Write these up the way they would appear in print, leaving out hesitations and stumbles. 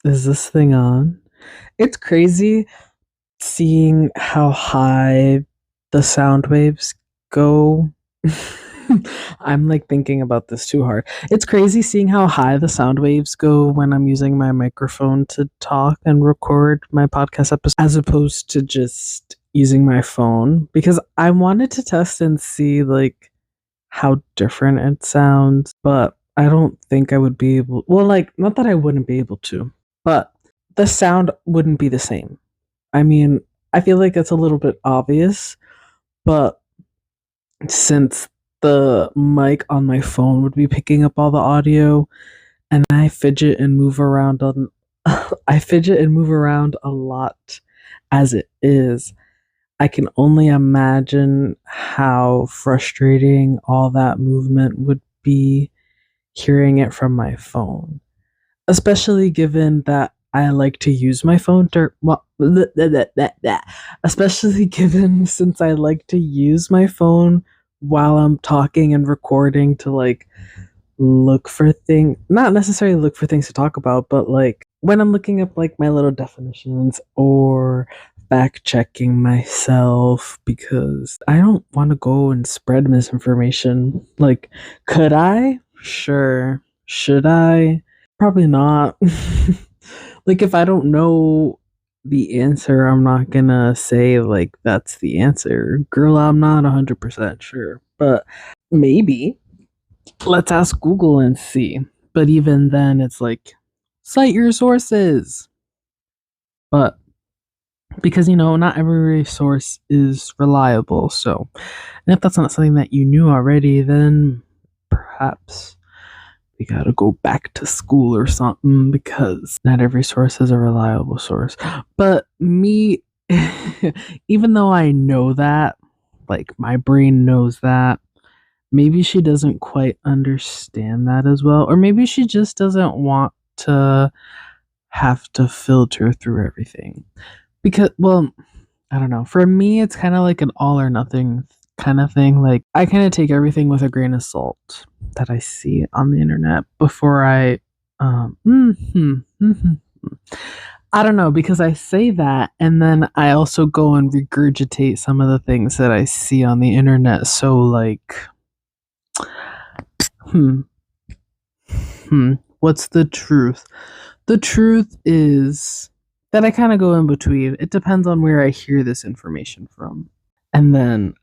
Is this thing on? It's crazy seeing how high the sound waves go. I'm like thinking about this too hard. It's crazy seeing how high the sound waves go when I'm using my microphone to talk and record my podcast episode as opposed to just using my phone because I wanted to test and see like how different it sounds, but I don't think I would be able. Well, like, not that I wouldn't be able to, but the sound wouldn't be the same. I mean, I feel like it's a little bit obvious, but since the mic on my phone would be picking up all the audio and I fidget and move around on I fidget and move around a lot as it is. I can only imagine how frustrating all that movement would be hearing it from my phone, especially given that I like to use my phone to well, especially given since I like to use my phone while I'm talking and recording to like look for things, not necessarily look for things to talk about, but like when I'm looking up like my little definitions or fact checking myself because I don't want to go and spread misinformation. Like, could I? Sure. Should I? Probably not. Like, if I don't know the answer, I'm not gonna say, like, that's the answer. Girl, I'm not 100% sure, but maybe. Let's ask Google and see. But even then, it's like, cite your sources. But because, not every source is reliable. So, and if that's not something that you knew already, then perhaps we gotta go back to school or something because not every source is a reliable source. But me, even though I know that, like my brain knows that, maybe she doesn't quite understand that as well. Or maybe she just doesn't want to have to filter through everything. Because, well, I don't know. For me, it's kind of like an all or nothing kind of thing. Like, I kind of take everything with a grain of salt that I see on the internet before I don't know, because I say that and then I also go and regurgitate some of the things that I see on the internet. So, like, hmm, what's the truth? The truth is that I kind of go in between. It depends on where I hear this information from. And then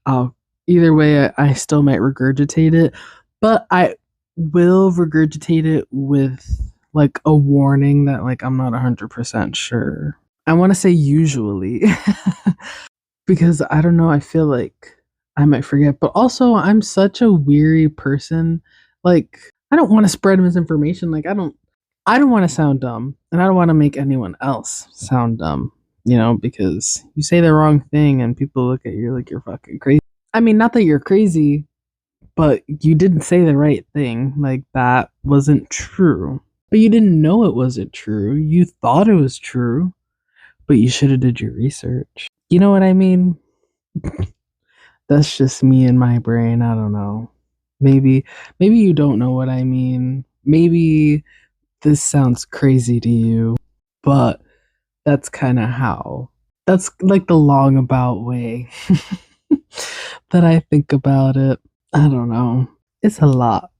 either way, I still might regurgitate it, but I will regurgitate it with like a warning that like I'm not 100% sure. I want to say usually because I don't know, I feel like I might forget, but also I'm such a weary person. Like I don't want to spread misinformation. Like I don't want to sound dumb and I don't want to make anyone else sound dumb, because you say the wrong thing and people look at you like you're fucking crazy. I mean, not that you're crazy, but you didn't say the right thing. Like that wasn't true. But you didn't know it wasn't true. You thought it was true, but you should have did your research. You know what I mean? That's just me and my brain. I don't know. Maybe you don't know what I mean. Maybe this sounds crazy to you, but that's kind of how. That's like the long about way that I think about it. I don't know. It's a lot.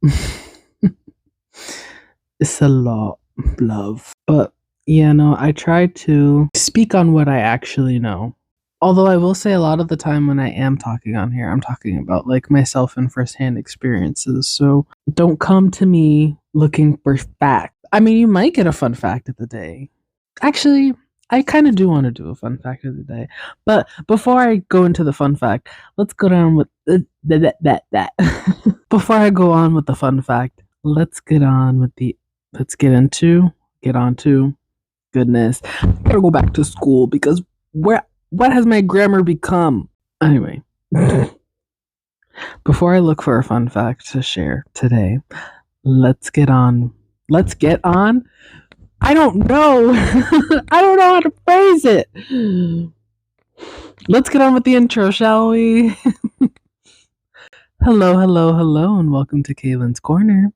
It's a lot, love. But yeah, no, I try to speak on what I actually know. Although I will say a lot of the time when I am talking on here, I'm talking about like myself and firsthand experiences. So don't come to me looking for facts. I mean, you might get a fun fact of the day. Actually, I kind of do want to do a fun fact of the day. But before I go into the fun fact, let's go down with that. Before I go on with the fun fact, get on to goodness. I gotta go back to school because what has my grammar become? Anyway, before I look for a fun fact to share today, let's get on. Let's get on. I don't know. I don't know how to phrase it. Let's get on with the intro, shall we? Hello, hello, hello, and welcome to Kaylin's Corner.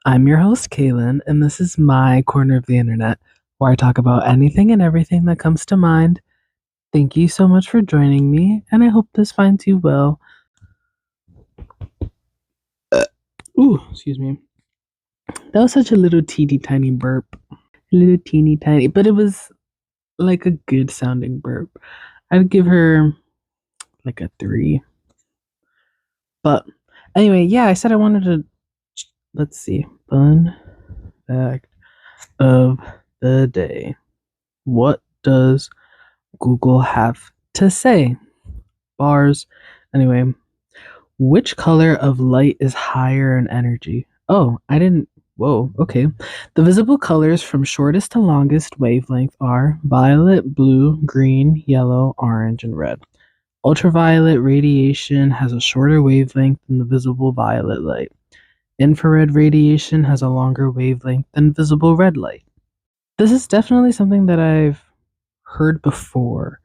I'm your host, Kaylin, and this is my corner of the internet, where I talk about anything and everything that comes to mind. Thank you so much for joining me, and I hope this finds you well. Ooh, excuse me. That was such a little teeny tiny burp. A little teeny tiny, but it was like a good sounding burp. I'd give her like a 3. But anyway, yeah, I said I wanted to. Let's see. Fun fact of the day. What does Google have to say? Bars. Anyway, which color of light is higher in energy? Oh, I didn't. Whoa, okay. The visible colors from shortest to longest wavelength are violet, blue, green, yellow, orange, and red. Ultraviolet radiation has a shorter wavelength than the visible violet light. Infrared radiation has a longer wavelength than visible red light. This is definitely something that I've heard before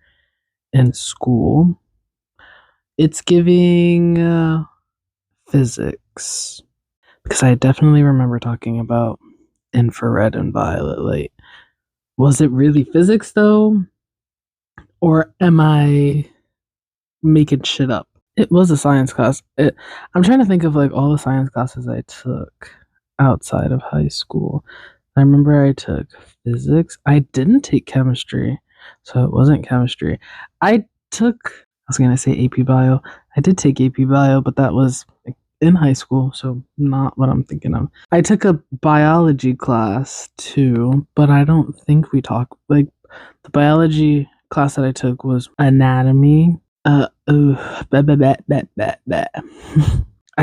in school. It's giving physics, because I definitely remember talking about infrared and violet light. Was it really physics though? Or am I making shit up? It was a science class. I'm trying to think of like all the science classes I took outside of high school. I remember I took physics. I didn't take chemistry, so it wasn't chemistry. I was going to say AP Bio. I did take AP Bio, but that was in high school, so not what I'm thinking of. I took a biology class too, but I don't think we talked. Like, the biology class that I took was anatomy. I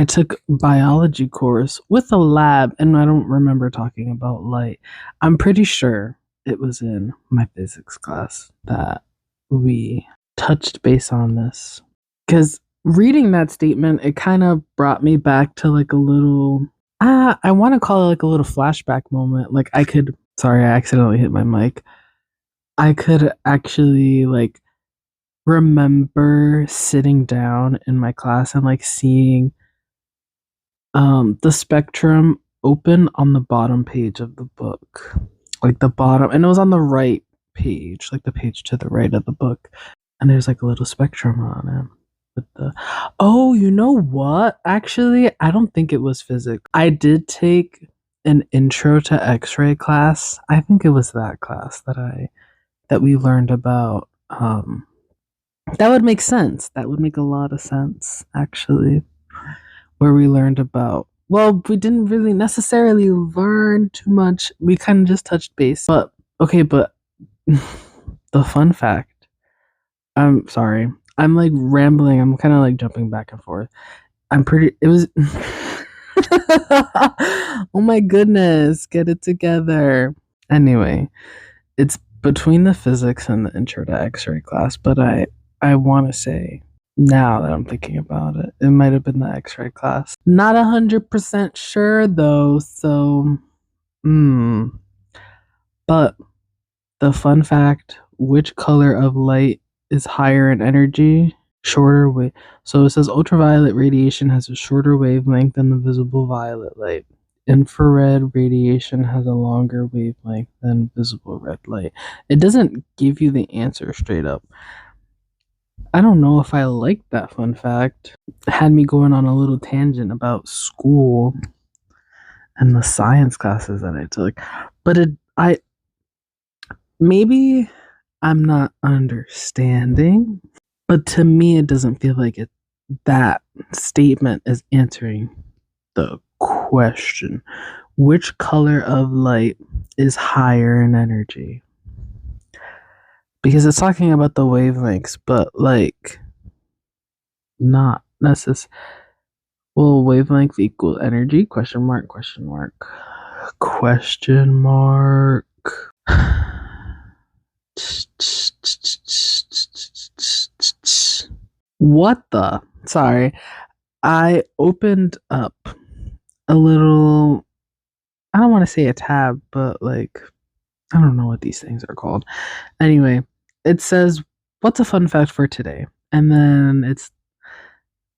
took biology course with a lab, and I don't remember talking about light. I'm pretty sure it was in my physics class that we touched base on this. Because reading that statement, it kind of brought me back to like a little, I want to call it like a little flashback moment. Like sorry, I accidentally hit my mic. I could actually like remember sitting down in my class and like seeing the spectrum open on the bottom page of the book, like the bottom, and it was on the right page, like the page to the right of the book, and there's like a little spectrum on it with the oh, you know what, actually I don't think it was physics. I did take an intro to x-ray class. I think it was that class that we learned about. That would make sense. That would make a lot of sense, actually. Where we learned about, well, we didn't really necessarily learn too much. We kind of just touched base. But, okay, but the fun fact, I'm sorry. I'm like rambling. I'm kind of like jumping back and forth. It was, oh my goodness, get it together. Anyway, it's between the physics and the intro to x-ray class, but I want to say, now that I'm thinking about it, it might have been the x-ray class. Not 100% sure though, so but the fun fact, which color of light is higher in energy? Shorter wave. So it says ultraviolet radiation has a shorter wavelength than the visible violet light. Infrared radiation has a longer wavelength than visible red light. It doesn't give you the answer straight up. I don't know if I liked that fun fact. It had me going on a little tangent about school and the science classes that I took. But maybe I'm not understanding, but to me it doesn't feel like that statement is answering the question. Which color of light is higher in energy? Because it's talking about the wavelengths, but like not necessarily. Well, wavelength equal energy? Question mark, question mark. Question mark. What the? Sorry. I opened up a little, I don't want to say a tab, but like, I don't know what these things are called. Anyway, it says, what's a fun fact for today? And then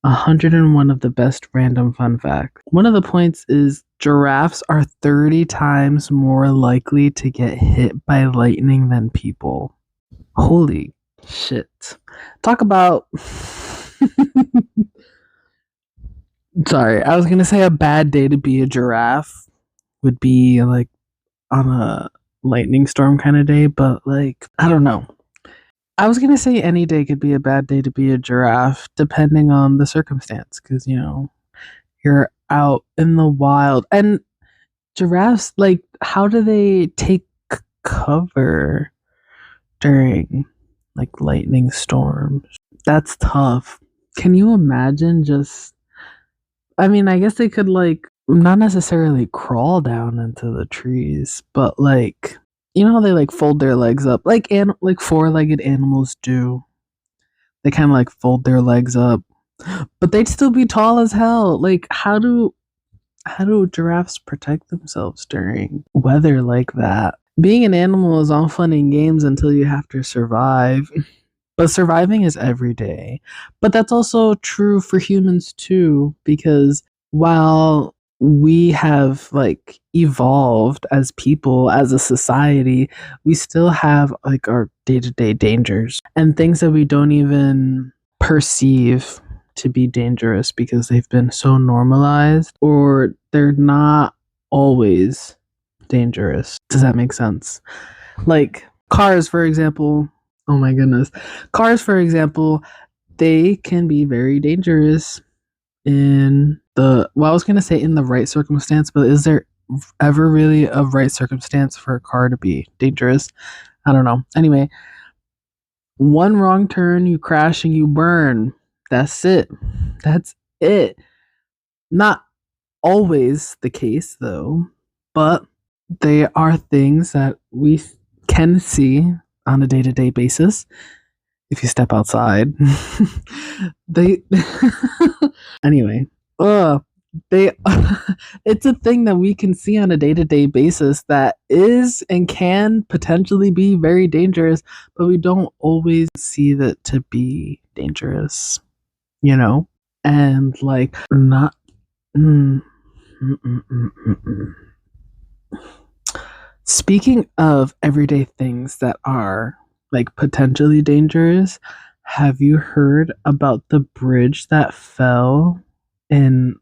101 of the best random fun facts. One of the points is giraffes are 30 times more likely to get hit by lightning than people. Holy shit. Talk about. Sorry, I was gonna say a bad day to be a giraffe would be like on a lightning storm kind of day, but like, I don't know. I was gonna say any day could be a bad day to be a giraffe, depending on the circumstance, because you're out in the wild, and giraffes, like, how do they take cover during like lightning storms? That's tough. Can you imagine just? I mean, I guess they could like not necessarily crawl down into the trees, but like how they like fold their legs up like four-legged animals do. They kind of like fold their legs up, but they'd still be tall as hell. Like how do giraffes protect themselves during weather like that? Being an animal is all fun and games until you have to survive. But surviving is every day. But that's also true for humans too, because while we have like evolved as people, as a society, we still have like our day to day dangers and things that we don't even perceive to be dangerous because they've been so normalized or they're not always dangerous. Does that make sense? Like cars, for example. Oh my goodness. Cars, for example, they can be very dangerous I was going to say in the right circumstance, but is there ever really a right circumstance for a car to be dangerous? I don't know. Anyway, one wrong turn, you crash and you burn. That's it. That's it. Not always the case, though, but they are things that we can see on a day-to-day basis if you step outside. they anyway, they it's a thing that we can see on a day-to-day basis that is and can potentially be very dangerous, but we don't always see that to be dangerous, and like not mm, mm, mm, mm, mm, mm. Speaking of everyday things that are like potentially dangerous, have you heard about the bridge that fell in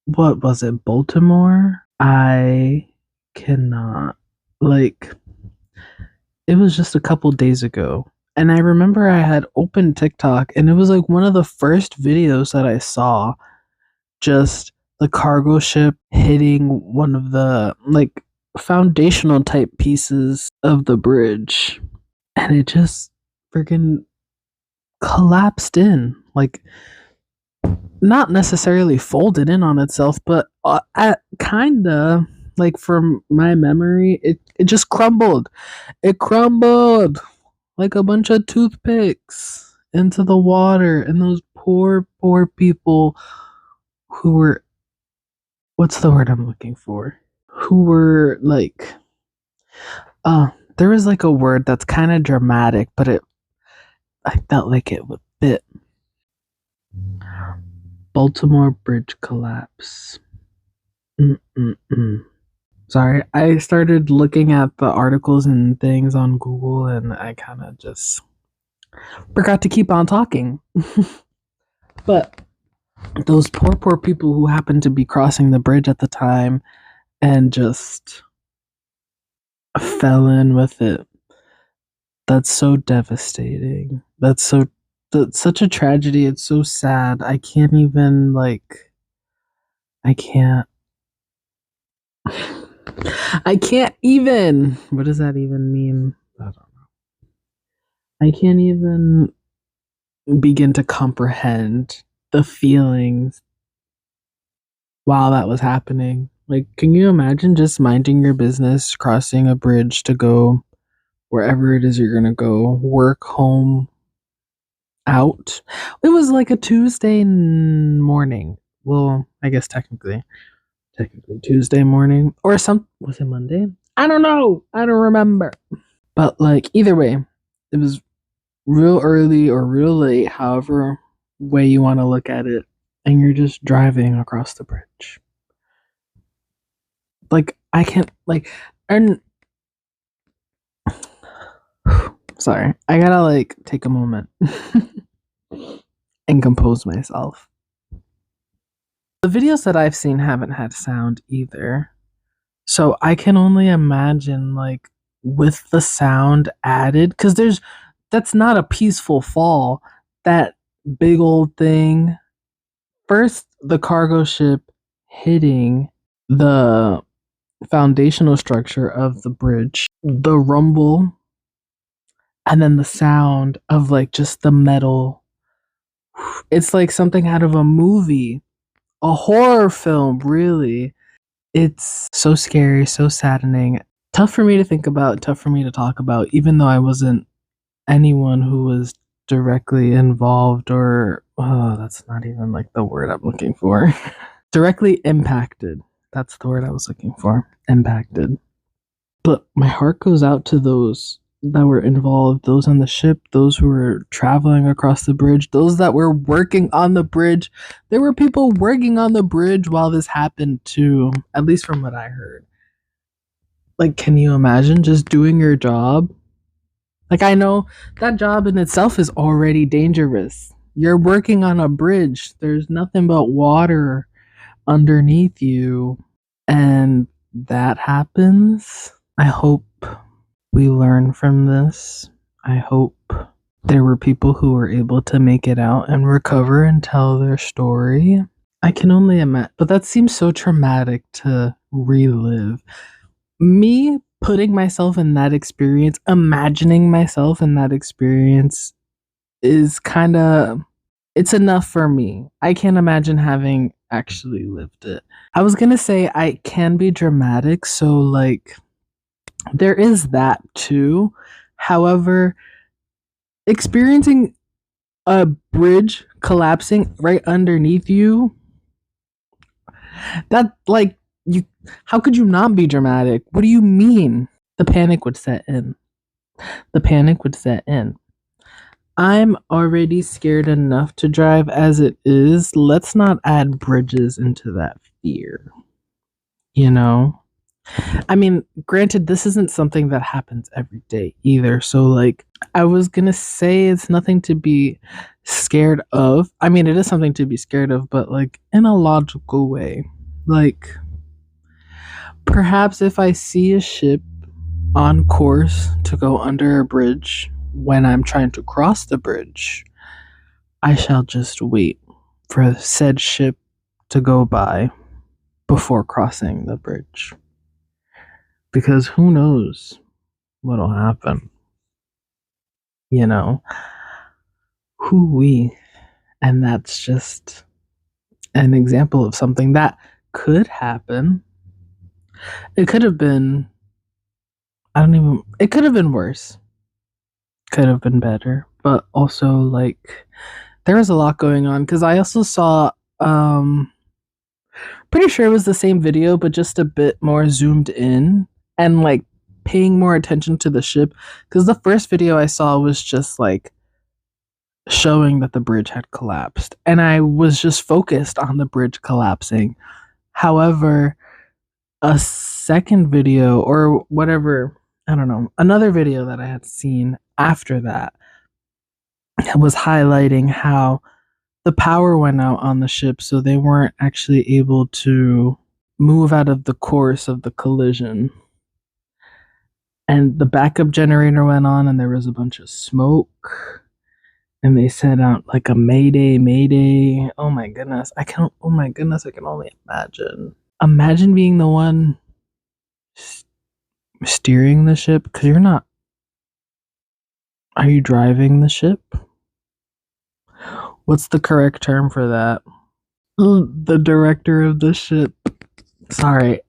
what was it, Baltimore? I cannot. Like, it was just a couple days ago. And I remember I had opened TikTok and it was like one of the first videos that I saw, just the cargo ship hitting one of the like foundational type pieces of the bridge. And it just freaking collapsed in. Like, not necessarily folded in on itself, but kinda like from my memory, it just crumbled. It crumbled like a bunch of toothpicks into the water, and those poor people who were, what's the word I'm looking for? Who were like, there was like a word that's kind of dramatic, but I felt like it would fit. Baltimore bridge collapse. Mm-mm-mm. Sorry, I started looking at the articles and things on Google and I kind of just forgot to keep on talking. But those poor people who happened to be crossing the bridge at the time and just fell in with it. That's so devastating. That's such a tragedy. It's so sad. I can't even like I can't I can't even. What does that even mean? I don't know. I can't even begin to comprehend the feelings while that was happening. Like, can you imagine just minding your business, crossing a bridge to go wherever it is you're gonna go, work, home, out? It was like a Tuesday morning. Well, I guess technically Tuesday morning or was it Monday? I don't know. I don't remember. But like either way, it was real early or real late, however way you want to look at it, and you're just driving across the bridge. Like, I can't, like, and sorry, I gotta like take a moment and compose myself. The videos that I've seen haven't had sound either. So I can only imagine, like, with the sound added, because that's not a peaceful fall. That big old thing, first the cargo ship hitting the foundational structure of the bridge, the rumble, and then the sound of like just the metal. It's like something out of a movie, a horror film, really. It's so scary, so saddening. Tough for me to think about, tough for me to talk about, even though I wasn't anyone who was directly involved or, oh, that's not even like the word I'm looking for. Directly impacted. That's the word I was looking for. Impacted. But my heart goes out to those that were involved, those on the ship, those who were traveling across the bridge, those that were working on the bridge. There were people working on the bridge while this happened too, at least from what I heard. Like, can you imagine just doing your job? Like, I know that job in itself is already dangerous. You're working on a bridge, there's nothing but water underneath you, and that happens. I hope we learn from this. I hope there were people who were able to make it out and recover and tell their story. I can only imagine, but that seems so traumatic to relive. Me putting myself in that experience, imagining myself in that experience is kind of, it's enough for me. I can't imagine having actually lived it. I was going to say I can be dramatic, so like there is that too. However, experiencing a bridge collapsing right underneath you, that like you, how could you not be dramatic? What do you mean? The panic would set in. The panic would set in. I'm already scared enough to drive as it is. Let's not add bridges into that fear. You know? I mean, granted, this isn't something that happens every day either. So, like, I was gonna say it's nothing to be scared of. I mean, it is something to be scared of, but like in a logical way. Like, perhaps if I see a ship on course to go under a bridge when I'm trying to cross the bridge, I shall just wait for said ship to go by before crossing the bridge. Because who knows what'll happen? You know? Who we? And that's just an example of something that could happen. It could have been, it could have been worse. Could have been better. But also, like, there was a lot going on. Because I also saw, pretty sure it was the same video, but just a bit more zoomed in and, like, paying more attention to the ship. Because the first video I saw was just, like, showing that the bridge had collapsed. And I was just focused on the bridge collapsing. However, a second video or whatever, I don't know, another video that I had seen after that was highlighting how the power went out on the ship, so they weren't actually able to move out of the course of the collision. And the backup generator went on, and there was a bunch of smoke. And they sent out like a mayday, mayday. Oh my goodness. I can only imagine. Imagine being the one steering the ship, because you're not. Are you driving the ship? What's the correct term for that? The director of the ship. Sorry.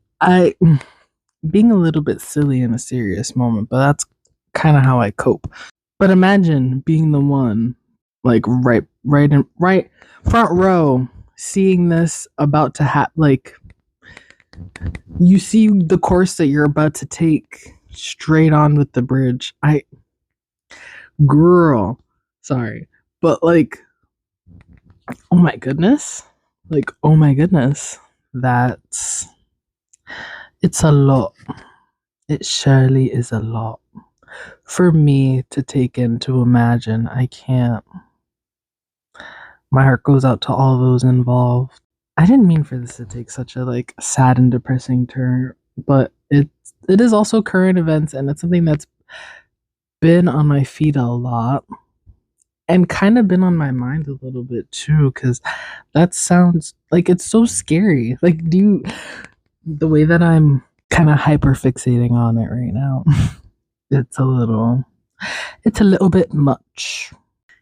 Being a little bit silly in a serious moment, but that's kind of how I cope. But imagine being the one, like right front row, seeing this about to happen. Like, you see the course that you're about to take straight on with the bridge. Girl, sorry, but like, Oh my goodness. Like, oh my goodness. That's it's a lot. It surely is a lot for me to take in, to imagine. I can't. My heart goes out to all those involved. I didn't mean for this to take such a like sad and depressing turn, but it is also current events, and it's something that's been on my feet a lot and kind of been on my mind a little bit too, because that sounds like it's so scary. Like, do you, the way that I'm kind of hyper fixating on it right now, it's a little, it's a little bit much.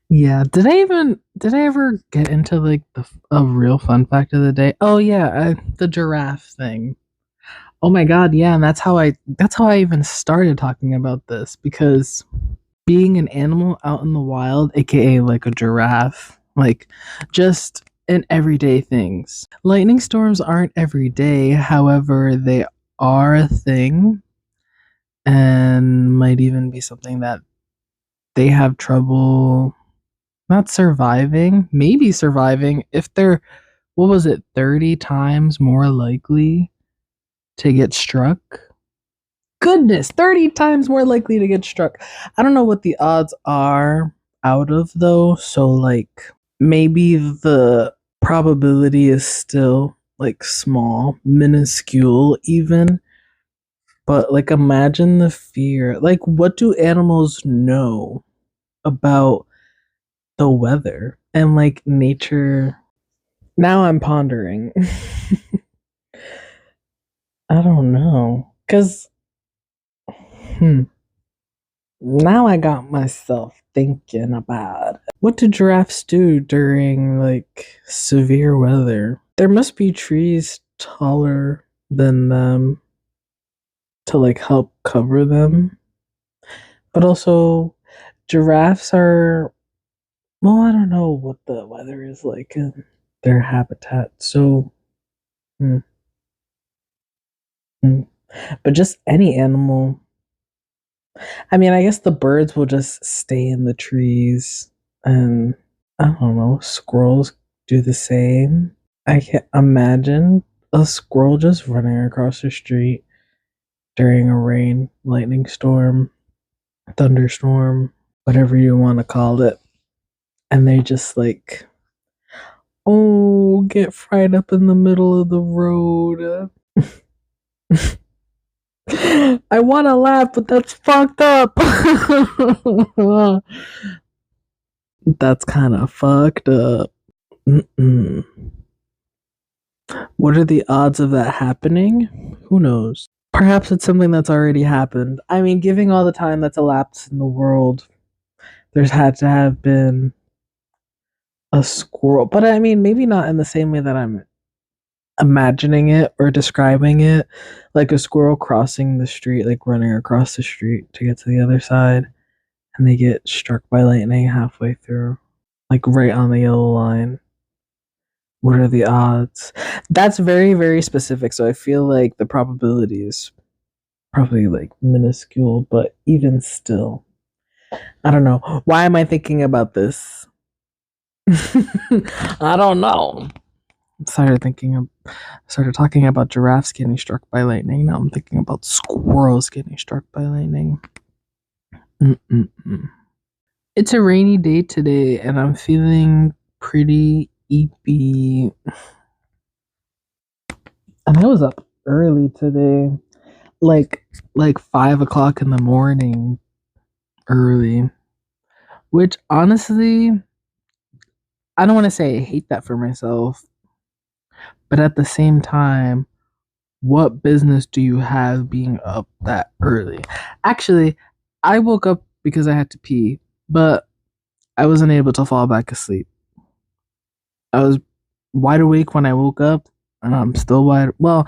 Yeah. Did I ever get into like a real fun fact of the day? Oh yeah, the giraffe thing. Oh my god, yeah, and that's how I even started talking about this, because being an animal out in the wild, aka like a giraffe, like just in everyday things. Lightning storms aren't every day, however, they are a thing and might even be something that they have trouble not surviving, maybe surviving if they're, what was it, 30 times more likely to get struck? Goodness, 30 times more likely to get struck. I don't know what the odds are out of though, so like maybe the probability is still like small, minuscule even, but like imagine the fear. Like, what do animals know about the weather and like nature? Now I'm pondering. I don't know. Cause hmm, now I got myself thinking about it. What do giraffes do during like severe weather? There must be trees taller than them to like help cover them. But also giraffes are, well, I don't know what the weather is like in their habitat. So hmm, hmm. But just any animal. I mean, I guess the birds will just stay in the trees, and I don't know, squirrels do the same. I can't imagine a squirrel just running across the street during a rain, lightning storm, thunderstorm, whatever you want to call it. And they just like, oh, get fried up in the middle of the road. I want to laugh, but that's fucked up. That's kind of fucked up. Mm-mm. What are the odds of that happening? Who knows? Perhaps it's something that's already happened. I mean, giving all the time that's elapsed in the world, there's had to have been a squirrel. But I mean, maybe not in the same way that I'm imagining it or describing it, like a squirrel crossing the street, like running across the street to get to the other side, and they get struck by lightning halfway through, like right on the yellow line. What are the odds? That's very, very specific. So I feel like the probability is probably like minuscule, but even still, I don't know. Why am I thinking about this? I don't know. Started talking about giraffes getting struck by lightning. Now I'm thinking about squirrels getting struck by lightning. Mm-mm-mm. It's a rainy day today, and I'm feeling pretty eepy. And I was up early today, like 5 o'clock in the morning, early. Which honestly, I don't want to say I hate that for myself, but at the same time, what business do you have being up that early? Actually, I woke up because I had to pee, but I wasn't able to fall back asleep. I was wide awake when I woke up, and I'm still wide. Well,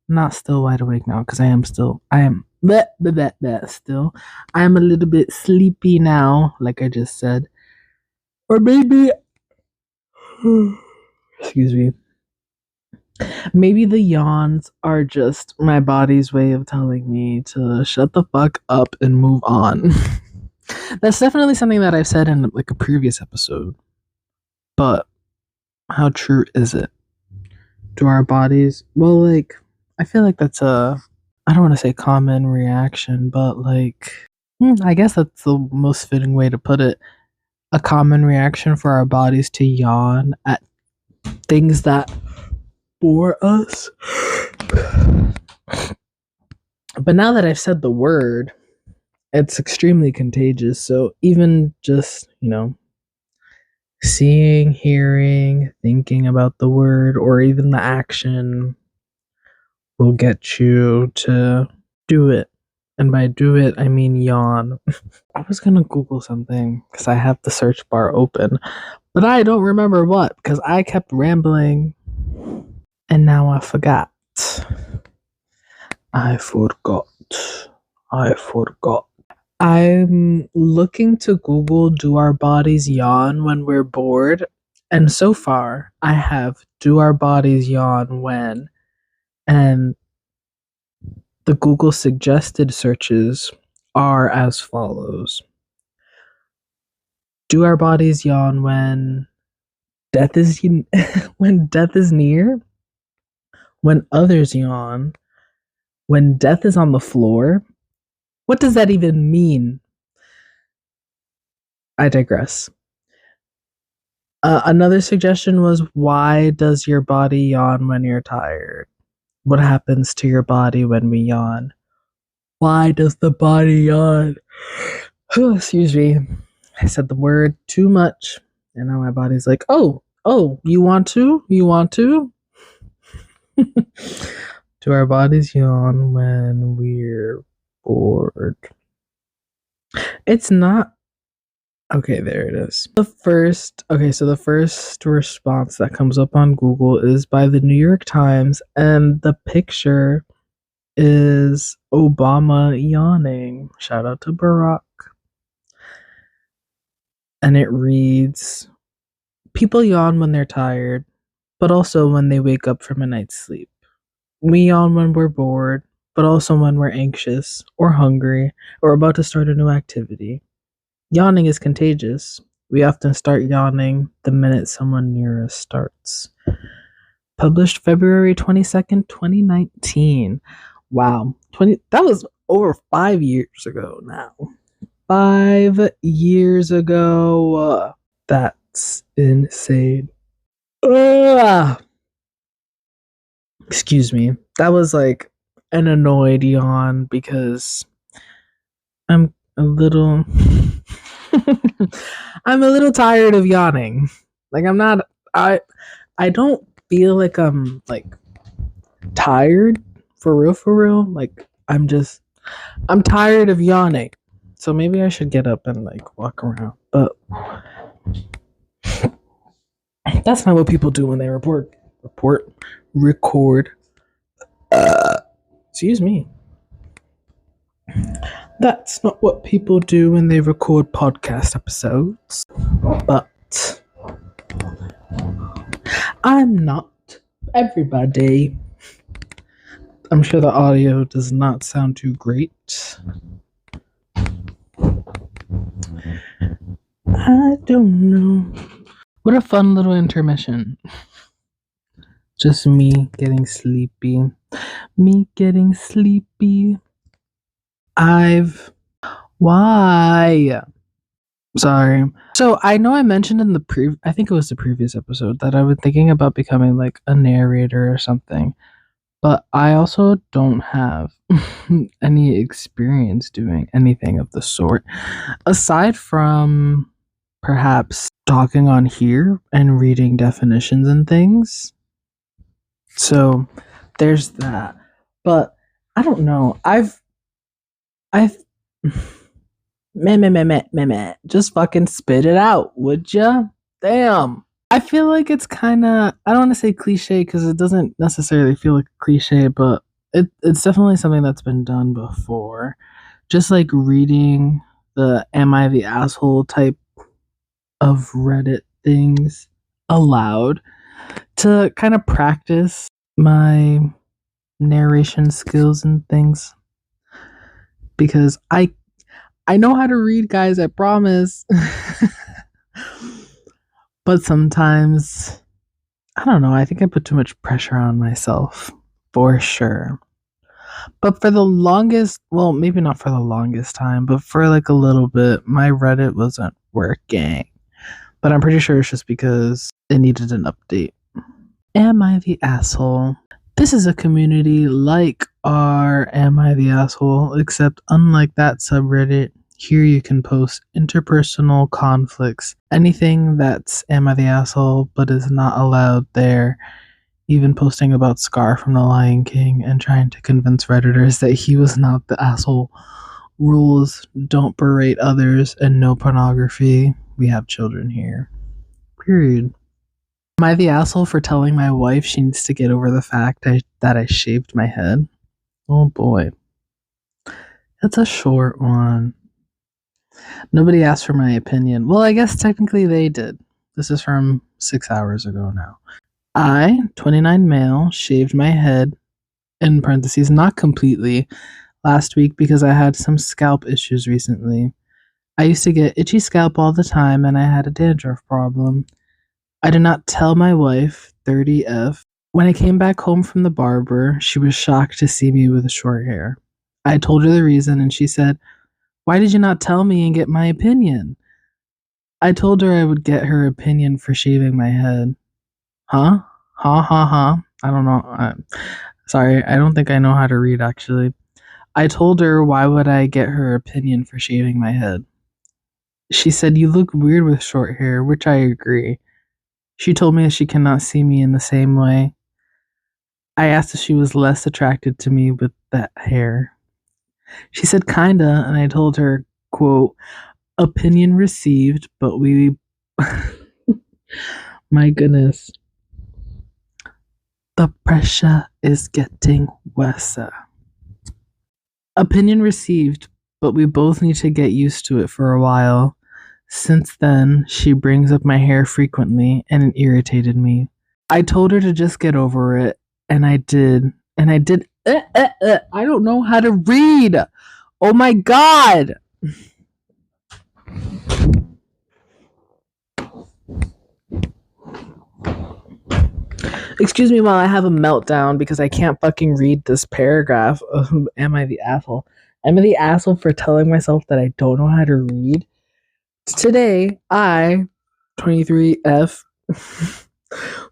not still wide awake now because I am still. I am a little bit sleepy now, like I just said, or maybe, excuse me. Maybe the yawns are just my body's way of telling me to shut the fuck up and move on. That's definitely something that I've said in like a previous episode. But how true is it? Do our bodies, well, like, I feel like that's I don't want to say common reaction, but like, I guess that's the most fitting way to put it. A common reaction for our bodies to yawn at things that bore us. But now that I've said the word, it's extremely contagious. So even just, seeing, hearing, thinking about the word, or even the action will get you to do it. And by do it, I mean yawn. I was gonna Google something because I have the search bar open, but I don't remember what because I kept rambling and now I forgot. I forgot. I'm looking to Google, do our bodies yawn when we're bored? And so far, I have, do our bodies yawn when? And the Google suggested searches are as follows. Do our bodies yawn when death is when death is near? When others yawn? When death is on the floor? What does that even mean? I digress. Another suggestion was, why does your body yawn when you're tired? What happens to your body when we yawn? Why does the body yawn? Excuse me. I said the word too much. And now my body's like, oh, you want to? You want to? Do our bodies yawn when we're bored? It's not. Okay, there it is. So the first response that comes up on Google is by the New York Times, and the picture is Obama yawning. Shout out to Barack. And it reads, people yawn when they're tired, but also when they wake up from a night's sleep. We yawn when we're bored, but also when we're anxious or hungry or about to start a new activity. Yawning is contagious. We often start yawning the minute someone near us starts. Published February 22nd, 2019. Wow. That was over 5 years ago now. 5 years ago. That's insane. Excuse me. That was like an annoyed yawn because I'm a little I'm a little tired of yawning. Like I don't feel like I'm like tired for real. Like I'm tired of yawning. So maybe I should get up and like walk around. But that's not what people do when they record. Excuse me. That's not what people do when they record podcast episodes. But I'm not everybody. I'm sure the audio does not sound too great. I don't know. What a fun little intermission. Just me getting sleepy. Why? Sorry. So I know I mentioned in I think it was the previous episode that I was thinking about becoming like a narrator or something. But I also don't have any experience doing anything of the sort. Aside from perhaps talking on here and reading definitions and things. So there's that. But I don't know. I've meh. Just fucking spit it out, would ya? Damn. I feel like it's kind of, I don't want to say cliche because it doesn't necessarily feel like a cliche, but it's definitely something that's been done before. Just like reading the Am I the Asshole type of Reddit things aloud to kind of practice my narration skills and things. Because I know how to read, guys, I promise. But sometimes I don't know. I think I put too much pressure on myself, for sure. But for the longest, well, maybe not for the longest time, but for like a little bit, my Reddit wasn't working. But I'm pretty sure it's just because it needed an update. Am I the asshole? This is a community like our Am I the Asshole, except unlike that subreddit, here you can post interpersonal conflicts. Anything that's Am I the Asshole but is not allowed there. Even posting about Scar from The Lion King and trying to convince Redditors that he was not the asshole. Rules, don't berate others, and no pornography. We have children here. Period. Am I the asshole for telling my wife she needs to get over the fact that I shaved my head? Oh boy. That's a short one. Nobody asked for my opinion. Well, I guess technically they did. This is from 6 hours ago now. I, 29 male, shaved my head, in parentheses, not completely, last week because I had some scalp issues recently. I used to get itchy scalp all the time and I had a dandruff problem. I did not tell my wife, 30F. When I came back home from the barber, she was shocked to see me with short hair. I told her the reason and she said, "Why did you not tell me and get my opinion?" I told her I would get her opinion for shaving my head. Huh? Ha ha ha. I don't know. Sorry, I don't think I know how to read actually. I told her why would I get her opinion for shaving my head. She said, "You look weird with short hair," which I agree. She told me that she cannot see me in the same way. I asked if she was less attracted to me with that hair. She said kinda, and I told her, quote, "Opinion received, but we..." My goodness. The pressure is getting worse. Opinion received, but we both need to get used to it for a while. Since then, she brings up my hair frequently, and it irritated me. I told her to just get over it, and I did. And I did. I don't know how to read. Oh my god. Excuse me while I have a meltdown because I can't fucking read this paragraph of Am I the Asshole? Am I the asshole for telling myself that I don't know how to read? Today, I, 23F,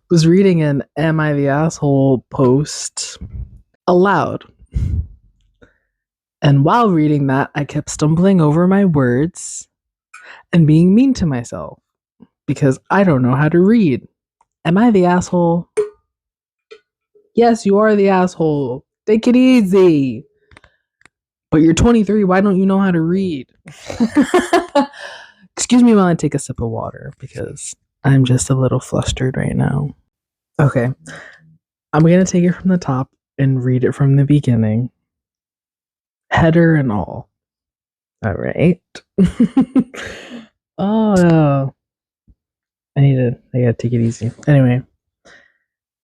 was reading an Am I the Asshole post aloud. And while reading that, I kept stumbling over my words and being mean to myself because I don't know how to read. Am I the asshole? Yes, you are the asshole. Take it easy. But you're 23. Why don't you know how to read? Excuse me while I take a sip of water because I'm just a little flustered right now. Okay. I'm going to take it from the top and read it from the beginning. Header and all. All right. Oh, I gotta take it easy. Anyway.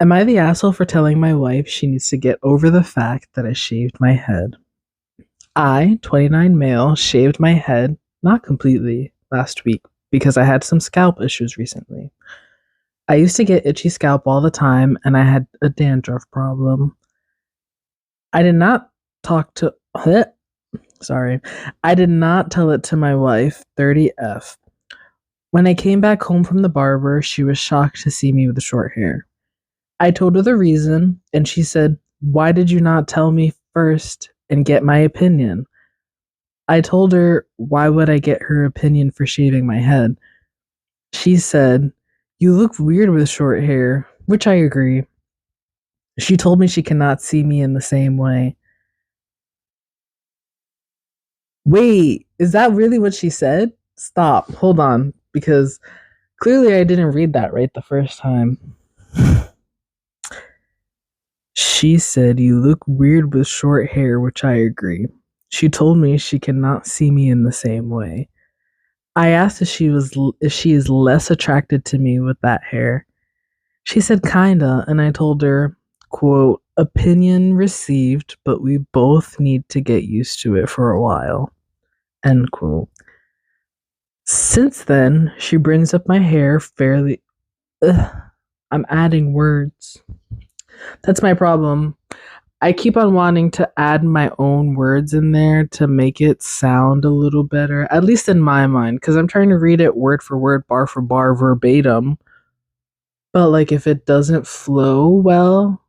Am I the asshole for telling my wife she needs to get over the fact that I shaved my head? I, 29 male, shaved my head, not completely, last week because I had some scalp issues recently. I used to get itchy scalp all the time and I had a dandruff problem. I did not talk to... Sorry. I did not tell it to my wife, 30F. When I came back home from the barber, she was shocked to see me with short hair. I told her the reason, and she said, "Why did you not tell me first and get my opinion?" I told her, why would I get her opinion for shaving my head? She said, "You look weird with short hair," which I agree. She told me she cannot see me in the same way. Wait, is that really what she said? Stop, hold on, because clearly I didn't read that right the first time. She said, "You look weird with short hair," which I agree. She told me she cannot see me in the same way. I asked if she is less attracted to me with that hair. She said kinda, and I told her, quote, "Opinion received, but we both need to get used to it for a while." End quote. Since then, she brings up my hair fairly... Ugh. I'm adding words. That's my problem. I keep on wanting to add my own words in there to make it sound a little better, at least in my mind, because I'm trying to read it word for word, bar for bar, verbatim. But like if it doesn't flow well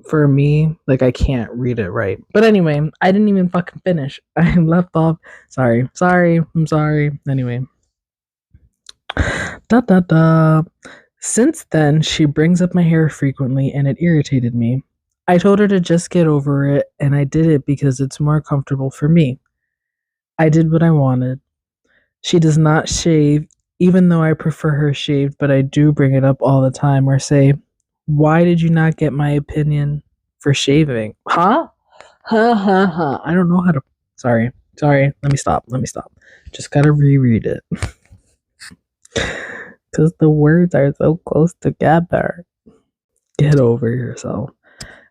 for me, like I can't read it right. But anyway, I didn't even fucking finish. I left off. Sorry. I'm sorry. Anyway. Da da da. Since then, she brings up my hair frequently and it irritated me. I told her to just get over it, and I did it because it's more comfortable for me. I did what I wanted. She does not shave, even though I prefer her shaved, but I do bring it up all the time or say, "Why did you not get my opinion for shaving?" Huh? Huh, huh, huh. I don't know how to. Sorry. Let me stop. Just gotta reread it. Because the words are so close together. Get over yourself.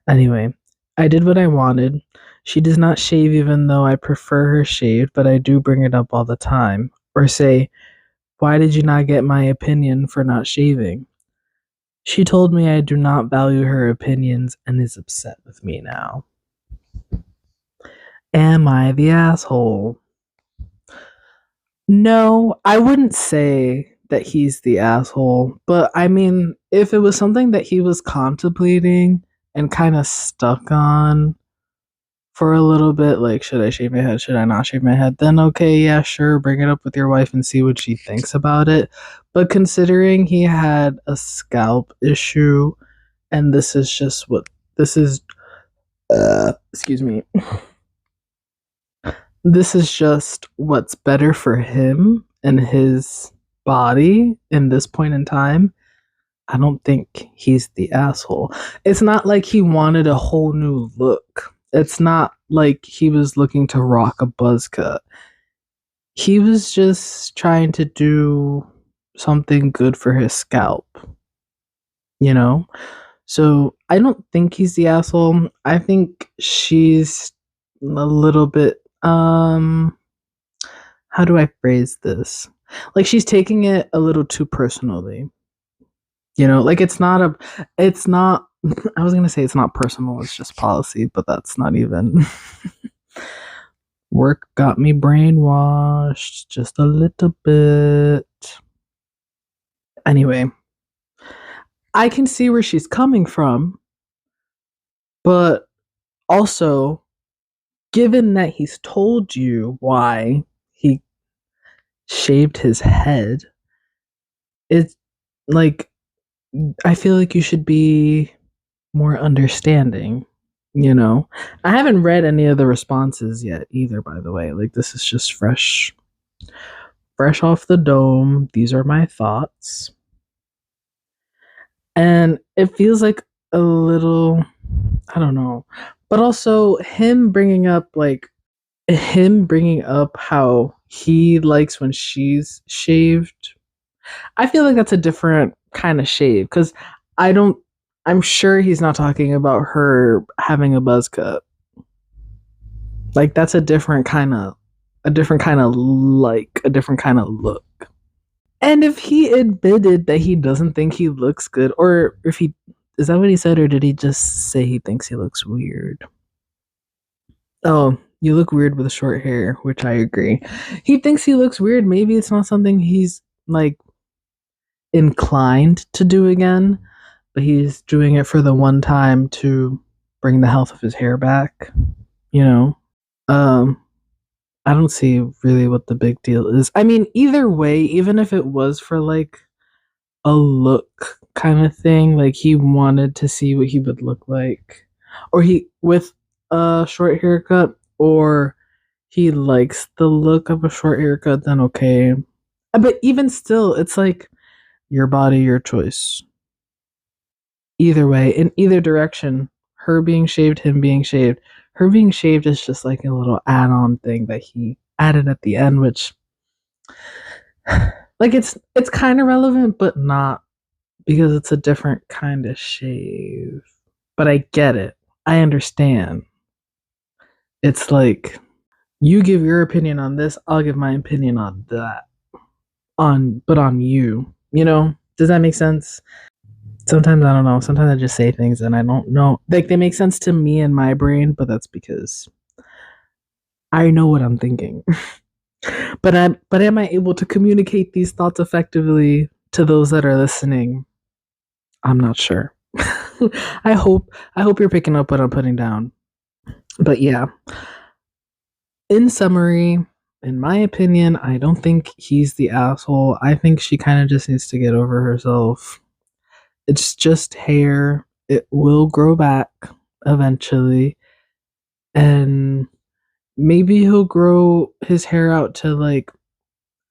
Anyway, I did what I wanted. She does not shave even though I prefer her shaved, but I do bring it up all the time. Or say, "Why did you not get my opinion for not shaving?" She told me I do not value her opinions and is upset with me now. Am I the asshole? No, I wouldn't say that he's the asshole, but I mean, if it was something that he was contemplating and kind of stuck on for a little bit, like, should I shave my head? Should I not shave my head? Then, okay, yeah, sure, bring it up with your wife and see what she thinks about it. But considering he had a scalp issue, and this is just what this is, excuse me, this is just what's better for him and his body in this point in time. I don't think he's the asshole. It's not like he wanted a whole new look. It's not like he was looking to rock a buzz cut. He was just trying to do something good for his scalp, you know? So I don't think he's the asshole. I think she's a little bit, how do I phrase this? Like she's taking it a little too personally. You know, like it's not, I was going to say it's not personal, it's just policy, but that's not even. Work got me brainwashed just a little bit. Anyway, I can see where she's coming from, but also, given that he's told you why he shaved his head, it's like, I feel like you should be more understanding, you know? I haven't read any of the responses yet either, by the way. Like, this is just fresh off the dome. These are my thoughts. And it feels like a little, I don't know. But also him bringing up how he likes when she's shaved. I feel like that's a different kind of shave because I'm sure he's not talking about her having a buzz cut. Like that's a different kind of look. And if he admitted that he doesn't think he looks good, or if he, is that what he said, or did he just say he thinks he looks weird? Oh, you look weird with short hair, which I agree. He thinks he looks weird. Maybe it's not something he's like inclined to do again, but he's doing it for the one time to bring the health of his hair back, you know? I don't see really what the big deal is. I mean, either way, even if it was for like a look kind of thing, like he wanted to see what he would look like, or he with a short haircut, or he likes the look of a short haircut, then okay. But even still, it's like your body, your choice. Either way, in either direction, her being shaved, him being shaved, her being shaved is just like a little add-on thing that he added at the end, which like it's kind of relevant, but not, because it's a different kind of shave. But I get it. I understand. It's like you give your opinion on this, I'll give my opinion on that. On you. You know? Does that make sense? Sometimes I don't know. Sometimes I just say things and I don't know. Like they make sense to me in my brain, but that's because I know what I'm thinking. But am I able to communicate these thoughts effectively to those that are listening? I'm not sure. I hope you're picking up what I'm putting down. But yeah, in summary, in my opinion, I don't think he's the asshole. I think she kind of just needs to get over herself. It's just hair. It will grow back eventually. And maybe he'll grow his hair out to like,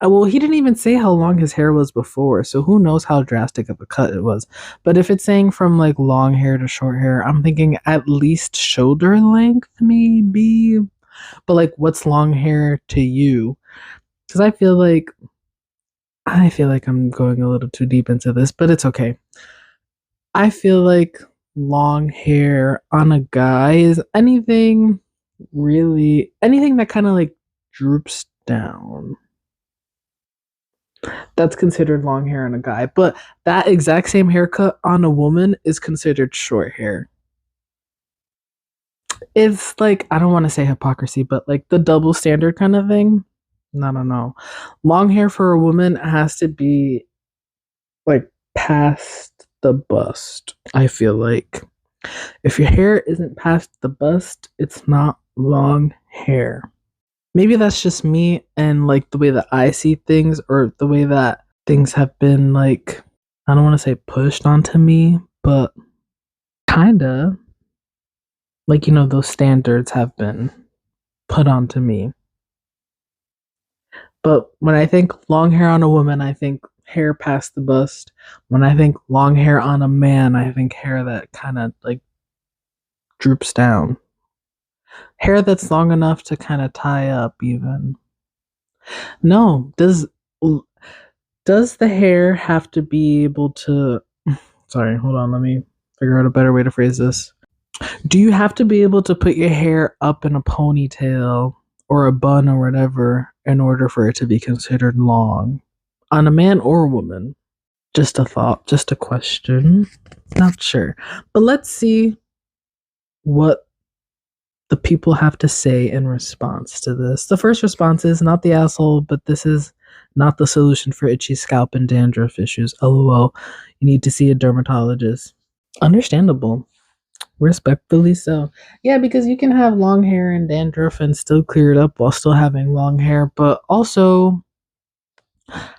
well, he didn't even say how long his hair was before, so who knows how drastic of a cut it was. But if it's saying from like long hair to short hair, I'm thinking at least shoulder length, maybe. But like, what's long hair to you? Because I feel like I'm going a little too deep into this, but it's okay. I feel like long hair on a guy is anything that kind of like droops down. That's considered long hair on a guy, but that exact same haircut on a woman is considered short hair. It's like, I don't want to say hypocrisy, but like the double standard kind of thing. No. Long hair for a woman has to be like past the bust. I feel like if your hair isn't past the bust, it's not long hair. Maybe that's just me and like the way that I see things or the way that things have been like, I don't want to say pushed onto me, but kinda like, those standards have been put onto me. But when I think long hair on a woman, I think hair past the bust. When I think long hair on a man, I think hair that kind of like droops down. Hair that's long enough to kind of tie up even. No, does the hair have to be able to Sorry, hold on, let me figure out a better way to phrase this. Do you have to be able to put your hair up in a ponytail or a bun or whatever in order for it to be considered long? On a man or a woman? Just a thought, just a question. Not sure. But let's see what the people have to say in response to this. The first response is not the asshole, but this is not the solution for itchy scalp and dandruff issues. LOL. You need to see a dermatologist. Understandable. Respectfully so. Yeah, because you can have long hair and dandruff and still clear it up while still having long hair, but also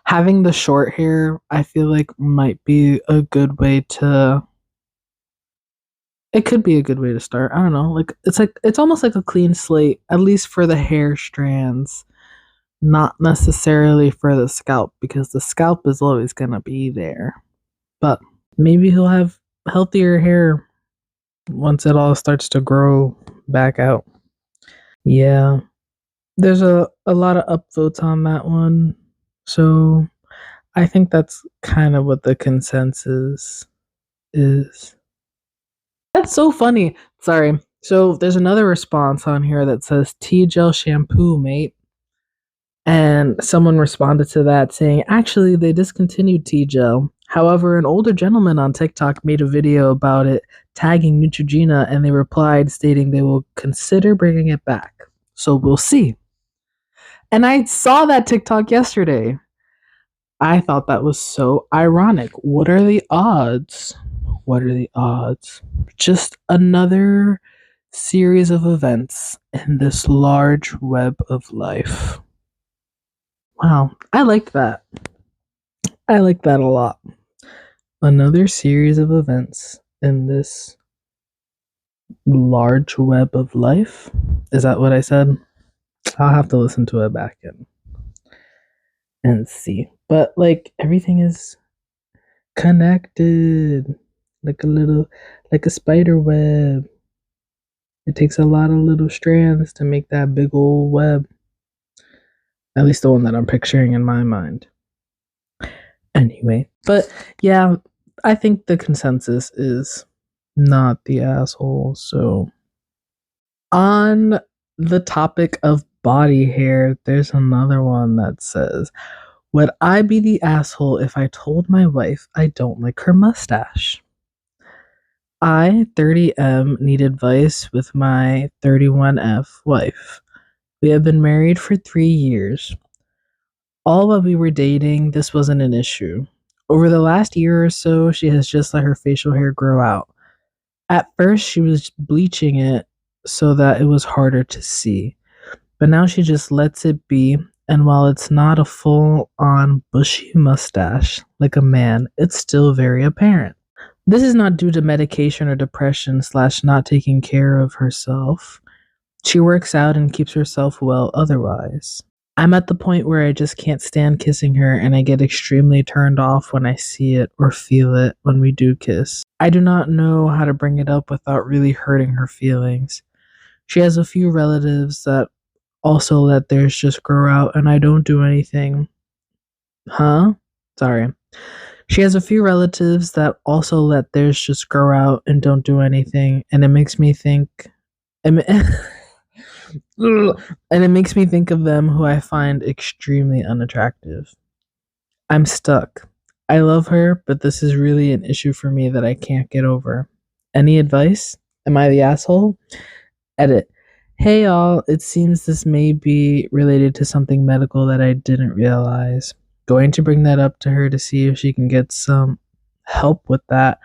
having the short hair, I feel like might be a good way to it could be a good way to start. I don't know. Like it's almost like a clean slate, at least for the hair strands, not necessarily for the scalp because the scalp is always going to be there. But maybe he'll have healthier hair once it all starts to grow back out. Yeah. There's a lot of upvotes on that one. So I think that's kind of what the consensus is. That's so funny. Sorry. So there's another response on here that says tea gel shampoo, mate. And someone responded to that saying, actually, they discontinued tea gel. However, an older gentleman on TikTok made a video about it, tagging Neutrogena, and they replied stating they will consider bringing it back. So we'll see. And I saw that TikTok yesterday. I thought that was so ironic. What are the odds? What are the odds? Just another series of events in this large web of life. Wow, I like that. I like that a lot. Another series of events in this large web of life. Is that what I said? I'll have to listen to it back in and see. But like everything is connected like a spider web. It takes a lot of little strands to make that big old web. At least the one that I'm picturing in my mind. Anyway, but yeah, I think the consensus is not the asshole. So, on the topic of body hair, there's another one that says, would I be the asshole if I told my wife I don't like her mustache? I, 30M, need advice with my 31F wife. We have been married for 3 years. All while we were dating, this wasn't an issue. Over the last year or so, she has just let her facial hair grow out. At first, she was bleaching it so that it was harder to see, but now she just lets it be. And while it's not a full on bushy mustache like a man, it's still very apparent. This is not due to medication or depression slash not taking care of herself. She works out and keeps herself well otherwise. I'm at the point where I just can't stand kissing her, and I get extremely turned off when I see it or feel it when we do kiss. I do not know how to bring it up without really hurting her feelings. She has a few relatives that also let theirs just grow out, and I don't do anything. Huh? Sorry. She has a few relatives that also let theirs just grow out and don't do anything, and it makes me think. And it makes me think of them who I find extremely unattractive. I'm stuck. I love her, but this is really an issue for me that I can't get over. Any advice? Am I the asshole? Edit. Hey all, it seems this may be related to something medical that I didn't realize. Going to bring that up to her to see if she can get some help with that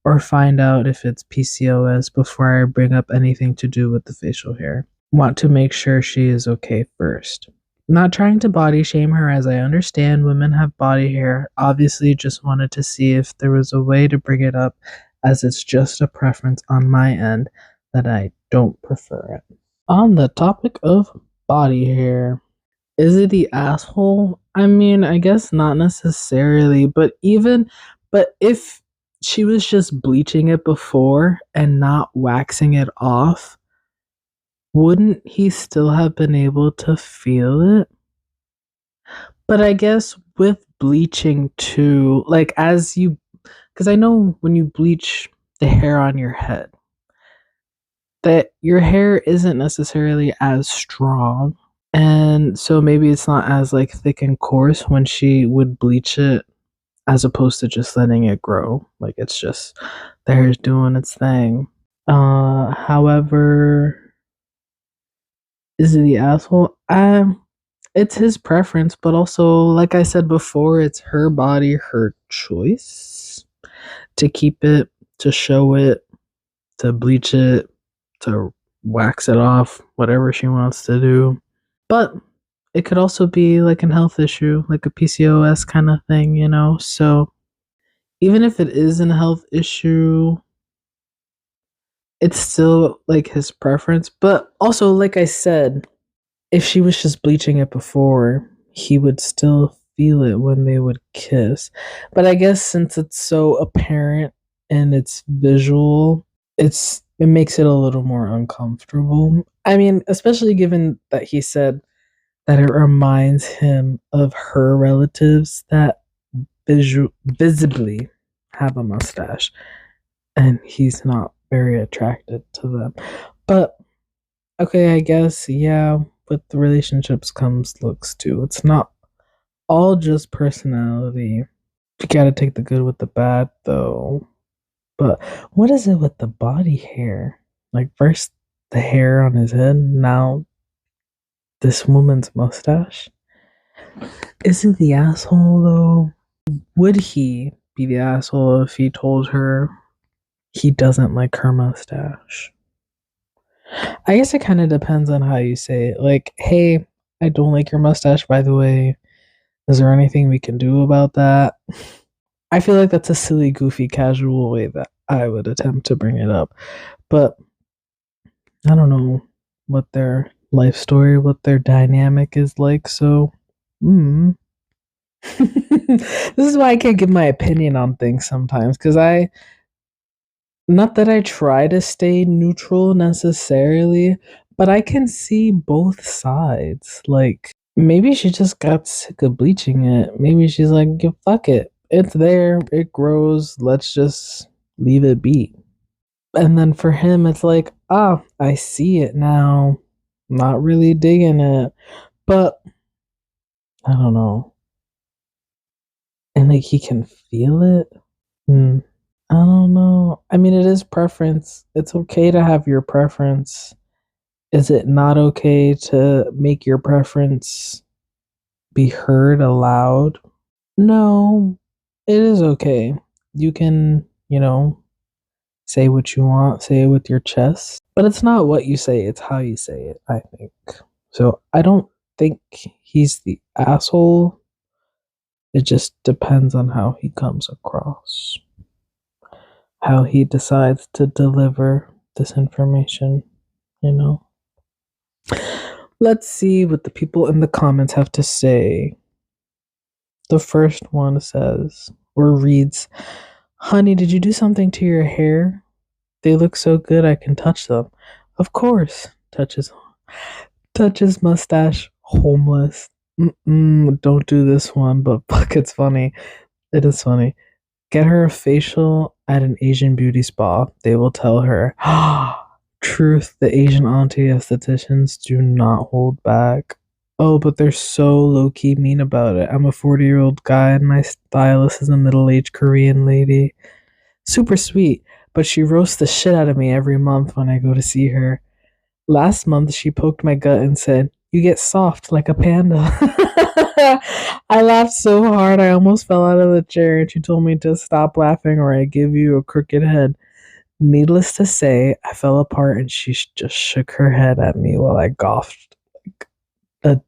or find out if it's PCOS before I bring up anything to do with the facial hair. Want to make sure she is okay first. Not trying to body shame her, as I understand women have body hair. Obviously, just wanted to see if there was a way to bring it up, as it's just a preference on my end that I don't prefer it. On the topic of body hair, is it the asshole? I mean, I guess not necessarily, but if she was just bleaching it before and not waxing it off, wouldn't he still have been able to feel it? But I guess with bleaching too, like because I know when you bleach the hair on your head, that your hair isn't necessarily as strong. And so maybe it's not as like thick and coarse when she would bleach it as opposed to just letting it grow. Like it's just the hair's doing its thing. However, is he the asshole? It's his preference, but also, like I said before, it's her body, her choice to keep it, to show it, to bleach it, to wax it off, whatever she wants to do. But it could also be like an health issue, like a PCOS kind of thing, you know? So even if it is a health issue, it's still like his preference. But also, like I said, if she was just bleaching it before, he would still feel it when they would kiss. But I guess since it's so apparent and it's visual, it makes it a little more uncomfortable. I mean, especially given that he said that it reminds him of her relatives that visibly have a mustache, and he's not very attracted to them. But okay, I guess, yeah, with the relationships comes looks too. It's not all just personality. You gotta take the good with the bad, though. But what is it with the body hair? Like, first the hair on his head, now this woman's mustache? Is it the asshole, though? Would he be the asshole if he told her he doesn't like her mustache? I guess it kind of depends on how you say it. Like, hey, I don't like your mustache, by the way. Is there anything we can do about that? I feel like that's a silly, goofy, casual way that I would attempt to bring it up. But I don't know what their life story, what their dynamic is like. So, this is why I can't give my opinion on things sometimes. Because not that I try to stay neutral necessarily, but I can see both sides. Like, maybe she just got sick of bleaching it. Maybe she's like, yeah, fuck it. It's there, it grows, let's just leave it be. And then for him, it's like, ah, I see it now. Not really digging it. But I don't know. And like he can feel it. Hmm. I don't know. I mean, it is preference. It's okay to have your preference. Is it not okay to make your preference be heard aloud? No, it is okay. You can, say what you want, say it with your chest, but it's not what you say, it's how you say it, I think. So I don't think he's the asshole. It just depends on how he comes across, how he decides to deliver this information, you know? Let's see what the people in the comments have to say. The first one says, or reads, "Honey, did you do something to your hair? They look so good I can touch them." Of course. Touches mustache. Homeless. Don't do this one, but fuck, it's funny. It is funny. Get her a facial at an Asian beauty spa. They will tell her. Truth, the Asian auntie estheticians do not hold back. Oh, but they're so low key mean about it. I'm a 40-year-old guy and my stylist is a middle aged Korean lady. Super sweet, but she roasts the shit out of me every month when I go to see her. Last month, she poked my gut and said, "You get soft like a panda." I laughed so hard I almost fell out of the chair, and she told me to stop laughing or I give you a crooked head. Needless to say, I fell apart and she just shook her head at me while I golfed a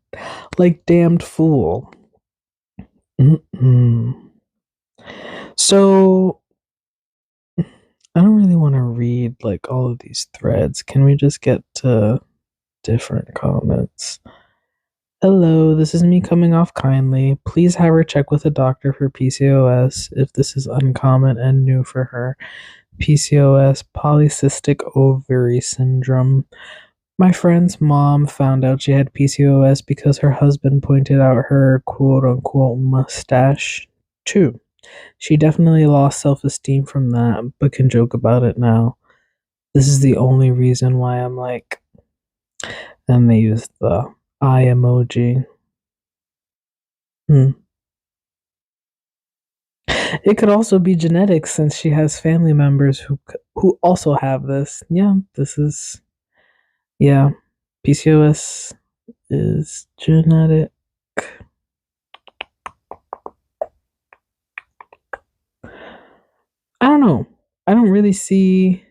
damned fool. Mm-mm. So I don't really want to read like all of these threads. Can we just get to different comments? Hello, this is me coming off kindly. Please have her check with a doctor for PCOS if this is uncommon and new for her. PCOS, polycystic ovary syndrome. My friend's mom found out she had PCOS because her husband pointed out her quote unquote mustache too. She definitely lost self esteem from that, but can joke about it now. This is the only reason why I'm like, and they used the eye emoji. It could also be genetics since she has family members who also have this. Yeah, this is yeah. PCOS is genetic. I don't know. I don't really see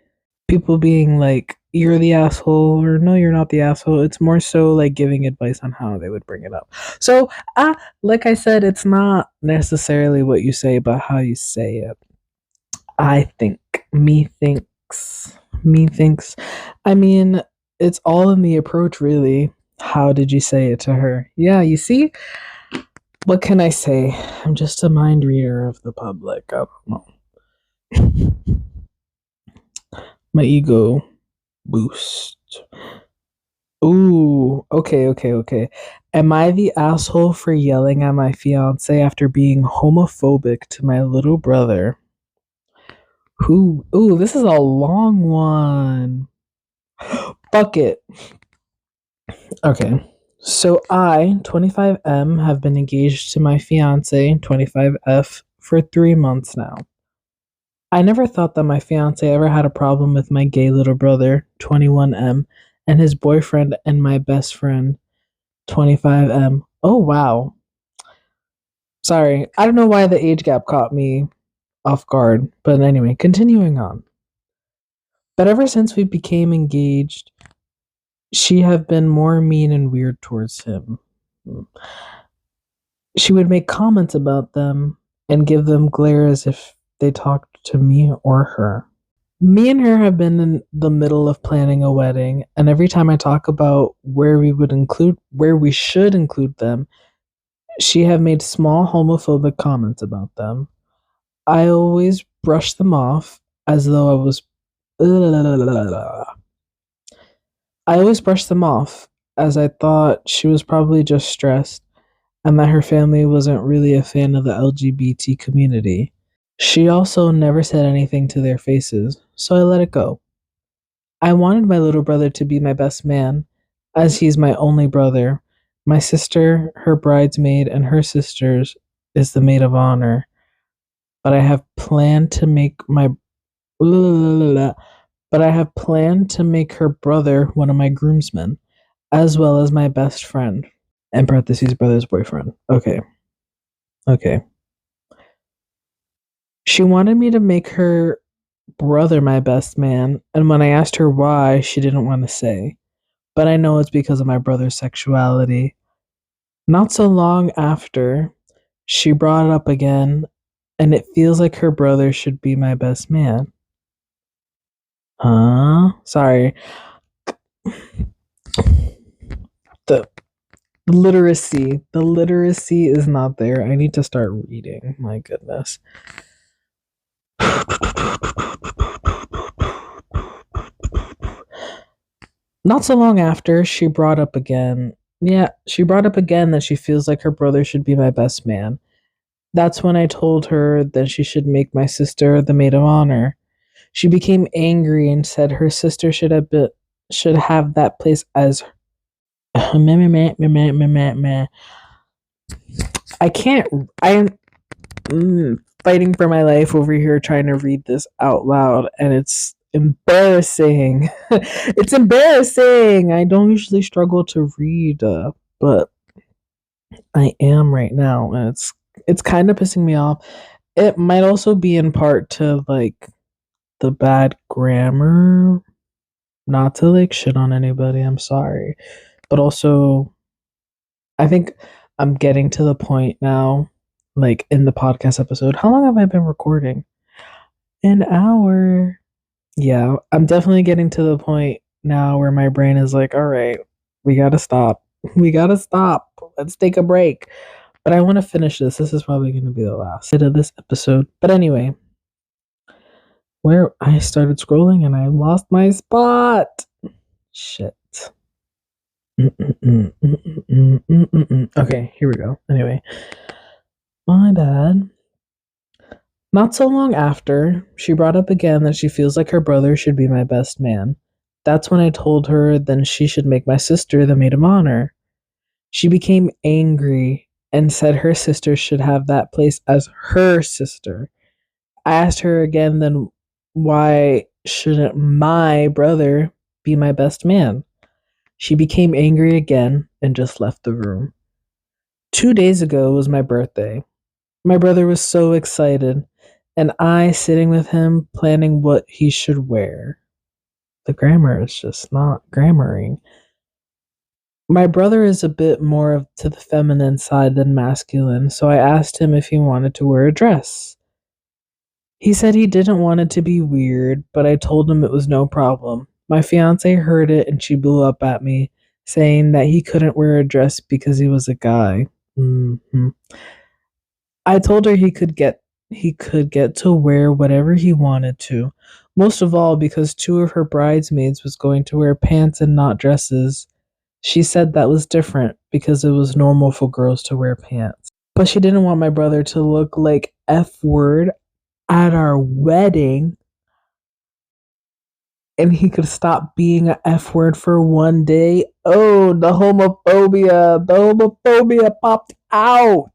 people being like, "You're the asshole," or "No, you're not the asshole." It's more so like giving advice on how they would bring it up. So, like I said, it's not necessarily what you say, but how you say it. I think. Me thinks. Me thinks. I mean, it's all in the approach, really. How did you say it to her? Yeah, you see? What can I say? I'm just a mind reader of the public. I don't know. My ego boost. Ooh, okay. Am I the asshole for yelling at my fiance after being homophobic to my little brother? Who? Ooh, this is a long one. Fuck it. Okay. So I, 25M, have been engaged to my fiance, 25F, for 3 months now. I never thought that my fiance ever had a problem with my gay little brother, 21M, and his boyfriend and my best friend, 25M. Oh, wow. Sorry. I don't know why the age gap caught me off guard. But anyway, continuing on. But ever since we became engaged, she have been more mean and weird towards him. She would make comments about them and give them glare as if they talked to me or her. Me and her have been in the middle of planning a wedding, and every time I talk about where we should include them, she have made small homophobic comments about them. I always brush them off as though I was. I always brush them off as I thought she was probably just stressed and that her family wasn't really a fan of the LGBT community. She also never said anything to their faces, so I let it go. I wanted my little brother to be my best man, as he's my only brother. My sister, her bridesmaid, and her sisters is the maid of honor. but I have planned to make my but I have planned to make her brother one of my groomsmen, as well as my best friend. In parentheses, brother's boyfriend. Okay. Okay. She wanted me to make her brother my best man, and when I asked her why, she didn't want to say. But I know it's because of my brother's sexuality. Not so long after, she brought it up again, and it feels like her brother should be my best man. Huh? Sorry. The literacy is not there. I need to start reading. My goodness. Not so long after, she brought up again. Yeah, she brought up again that she feels like her brother should be my best man. That's when I told her that she should make my sister the maid of honor. She became angry and said her sister should have that place as I can't I am fighting for my life over here trying to read this out loud, and it's embarrassing. It's embarrassing. I don't usually struggle to read, but I am right now, and it's kind of pissing me off. It might also be in part to like the bad grammar. Not to like shit on anybody, I'm sorry. But also, I think I'm getting to the point now, like in the podcast episode. How long have I been recording? An hour. Yeah, I'm definitely getting to the point now where my brain is like, all right, we gotta stop. We gotta stop. Let's take a break. But I want to finish this. This is probably going to be the last bit of this episode. But anyway, where I started scrolling and I lost my spot. Shit. Okay, here we go. Anyway, my bad. Not so long after, she brought up again that she feels like her brother should be my best man. That's when I told her then she should make my sister the maid of honor. She became angry and said her sister should have that place as her sister. I asked her again then why shouldn't my brother be my best man? She became angry again and just left the room. 2 days ago was my birthday. My brother was so excited, and I sitting with him planning what he should wear. The grammar is just not grammaring. My brother is a bit more to the feminine side than masculine, so I asked him if he wanted to wear a dress. He said he didn't want it to be weird, but I told him it was no problem. My fiance heard it and she blew up at me, saying that he couldn't wear a dress because he was a guy. Mm-hmm. I told her he could get to wear whatever he wanted to. Most of all because two of her bridesmaids was going to wear pants and not dresses. She said that was different because it was normal for girls to wear pants. But she didn't want my brother to look like F word at our wedding, and he could stop being a F word for one day. Oh, the homophobia popped out.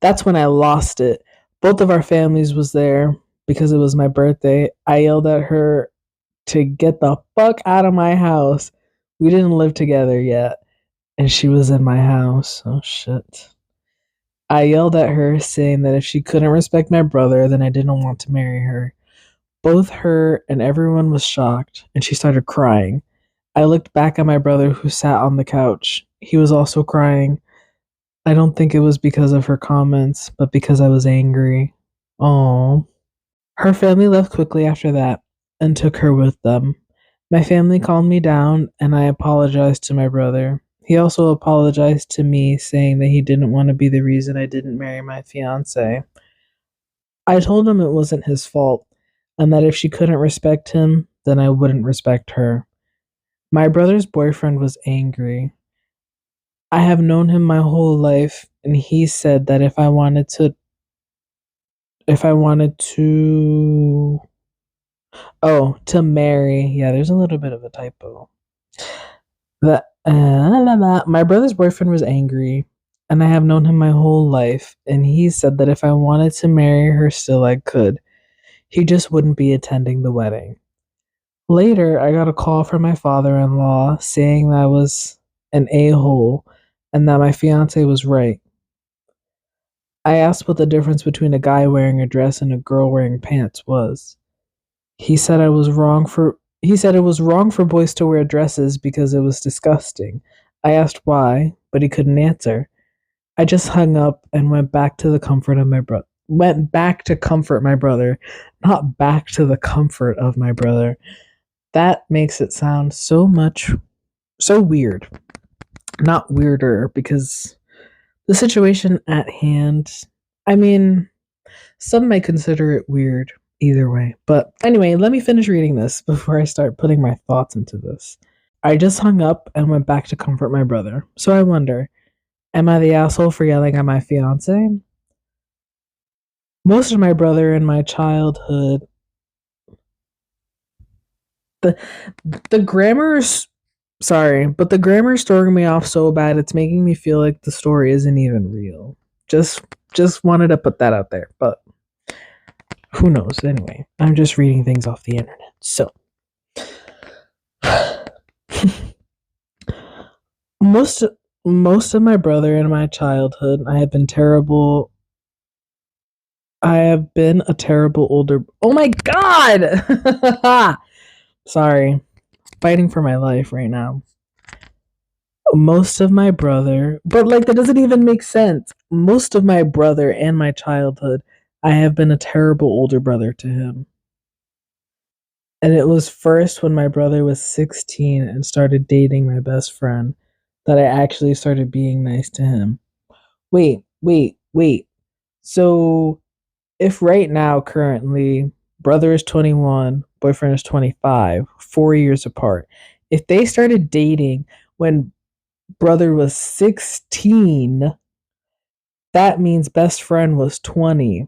That's when I lost it. Both of our families was there because it was my birthday. I yelled at her to get the fuck out of my house. We didn't live together yet, and she was in my house. Oh shit. I yelled at her, saying that if she couldn't respect my brother, then I didn't want to marry her. Both her and everyone was shocked, and she started crying. I looked back at my brother who sat on the couch. He was also crying. I don't think it was because of her comments, but because I was angry. Oh. Her family left quickly after that and took her with them. My family calmed me down, and I apologized to my brother. He also apologized to me, saying that he didn't want to be the reason I didn't marry my fiance. I told him it wasn't his fault, and that if she couldn't respect him, then I wouldn't respect her. My brother's boyfriend was angry. I have known him my whole life, and he said that if I wanted to to marry. Yeah, there's a little bit of a typo. My brother's boyfriend was angry, and I have known him my whole life, and he said that if I wanted to marry her still, I could. He just wouldn't be attending the wedding. Later, I got a call from my father in law saying that I was an a hole and that my fiance was right. I asked what the difference between a guy wearing a dress and a girl wearing pants was. He said he said it was wrong for boys to wear dresses because it was disgusting. I asked why, but he couldn't answer. I just hung up and went back to the comfort of my brother. Went back to comfort my brother, not back to the comfort of my brother. That makes it sound so weird. Not weirder because the situation at hand, I mean, some may consider it weird either way. But anyway, let me finish reading this before I start putting my thoughts into this. I just hung up and went back to comfort my brother. So I wonder, am I the asshole for yelling at my fiance? Most of my brother in my childhood, the the grammar is sorry, but the grammar is throwing me off so bad it's making me feel like the story isn't even real. Just wanted to put that out there, but who knows? Anyway, I'm just reading things off the internet. So most most of my brother in my childhood, I have been a terrible older. Oh my god! Sorry, fighting for my life right now. Most of my brother, but like that doesn't even make sense. Most of my brother and my childhood, I have been a terrible older brother to him. And it was first when my brother was 16 and started dating my best friend that I actually started being nice to him. Wait. So if right now, currently, brother is 21, boyfriend is 25, 4 years apart, if they started dating when brother was 16, that means best friend was 20.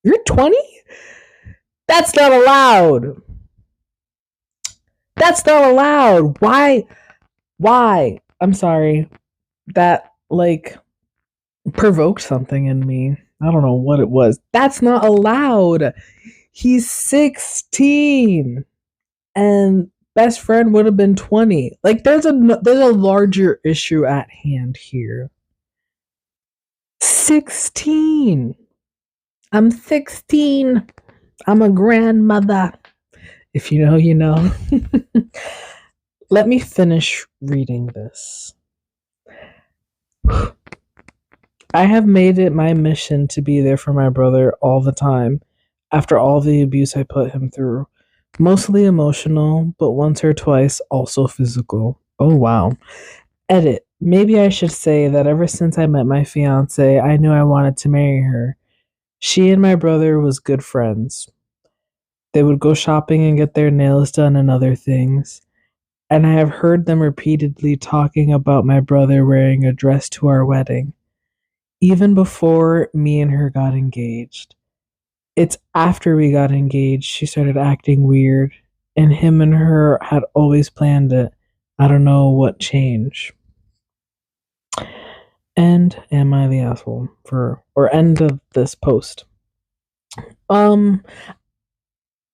You're 20? That's not allowed. That's not allowed. Why? Why? I'm sorry. That, like, provoked something in me. I don't know what it was. That's not allowed. He's 16 and best friend would have been 20. Like there's a larger issue at hand here. 16. I'm 16. I'm a grandmother. If you know, you know. Let me finish reading this. I have made it my mission to be there for my brother all the time after all the abuse I put him through. Mostly emotional, but once or twice also physical. Oh, wow. Edit. Maybe I should say that ever since I met my fiance, I knew I wanted to marry her. She and my brother was good friends. They would go shopping and get their nails done and other things. And I have heard them repeatedly talking about my brother wearing a dress to our wedding, even before me and her got engaged. It's after we got engaged she started acting weird, and him and her had always planned it. I don't know what changed. And am I the asshole for or end of this post? Um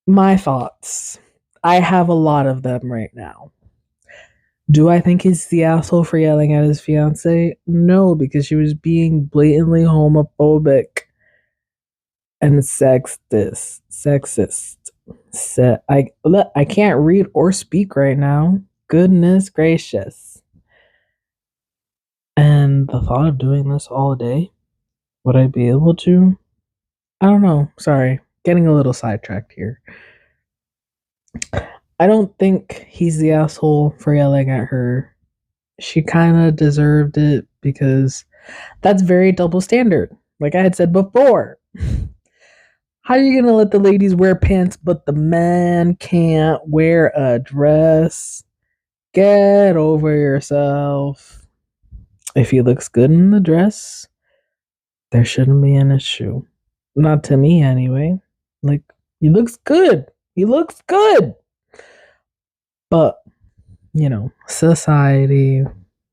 my thoughts. I have a lot of them right now. Do I think he's the asshole for yelling at his fiance? No, because she was being blatantly homophobic and sexist. I can't read or speak right now. Goodness gracious. And the thought of doing this all day, would I be able to? I don't know. Sorry, getting a little sidetracked here. I don't think he's the asshole for yelling at her. She kind of deserved it because that's very double standard. Like I had said before. How are you going to let the ladies wear pants but the man can't wear a dress? Get over yourself. If he looks good in the dress, there shouldn't be an issue. Not to me, anyway. Like, he looks good. He looks good. But, society,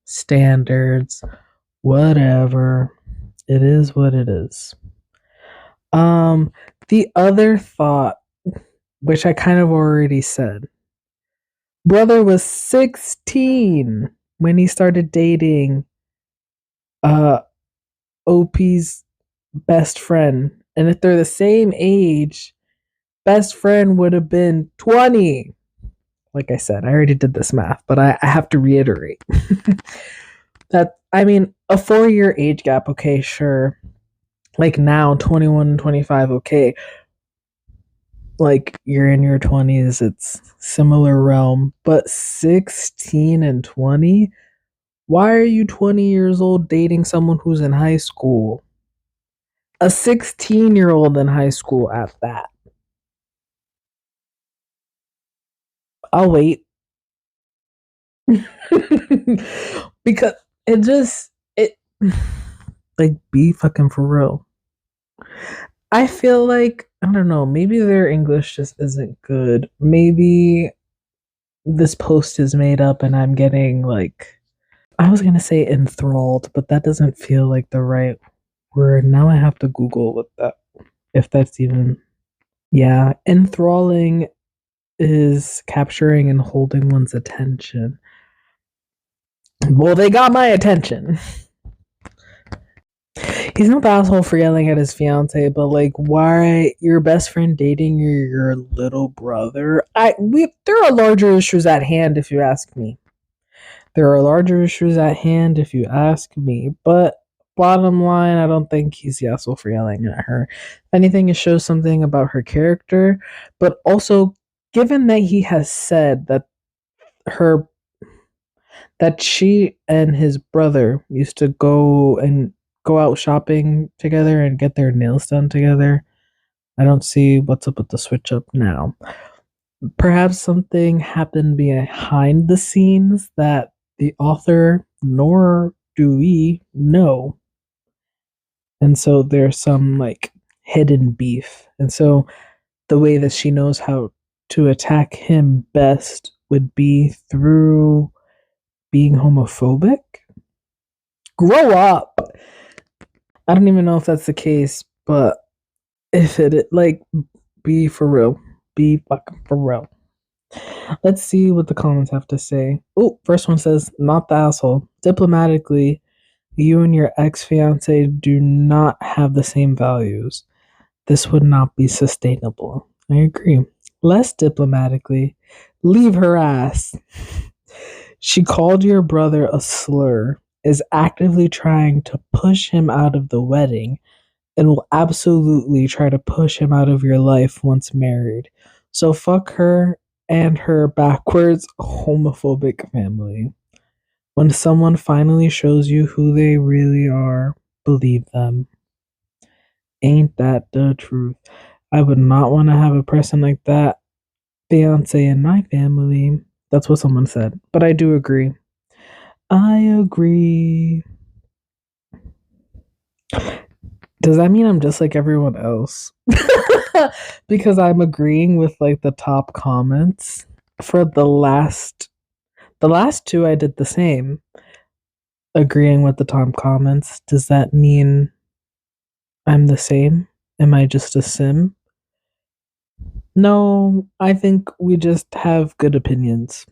standards, Whatever. It is what it is. Um, the other thought, which I kind of already said, brother was 16 when he started dating uh OP's best friend. And if they're the same age, best friend would have been 20. Like I said, I already did this math, but I have to reiterate that, I mean, a 4 year age gap, okay, sure. Like now, 21 and 25, okay. Like you're in your 20s, it's similar realm. But 16 and 20? Why are you 20 years old dating someone who's in high school? A 16-year-old in high school at that. I'll wait. Because it just, it, like, be fucking for real. I feel like, I don't know, maybe their English just isn't good. Maybe this post is made up and I'm getting like, I was gonna say enthralled, but that doesn't feel like the right word. Now I have to Google what that, if that's even, yeah, enthralling is capturing and holding one's attention. Well, they got my attention. He's not the asshole for yelling at his fiance, but like, why your best friend dating your little brother? There are larger issues at hand, if you ask me. There are larger issues at hand, if you ask me. But bottom line, I don't think he's the asshole for yelling at her. If anything, it shows something about her character, but also, given that he has said that her that she and his brother used to go out shopping together and get their nails done together. I don't see what's up with the switch up now. Perhaps something happened behind the scenes that the author nor do we know. And so there's some like hidden beef. And so the way that she knows how to attack him best would be through being homophobic. Grow up. I don't even know if that's the case, but if it, like, be for real. Be fucking for real. Let's see what the comments have to say. Oh, first one says, not the asshole. Diplomatically, you and your ex fiance do not have the same values. This would not be sustainable. I agree. Less diplomatically, leave her ass. She called your brother a slur, is actively trying to push him out of the wedding, and will absolutely try to push him out of your life once married. So fuck her and her backwards homophobic family. When someone finally shows you who they really are, believe them. Ain't that the truth? I would not want to have a person like that fiance in my family. That's what someone said. But I do agree. I agree. Does that mean I'm just like everyone else? Because I'm agreeing with like the top comments. For the last two I did the same. Agreeing with the top comments. Does that mean I'm the same? Am I just a sim? No, I think we just have good opinions.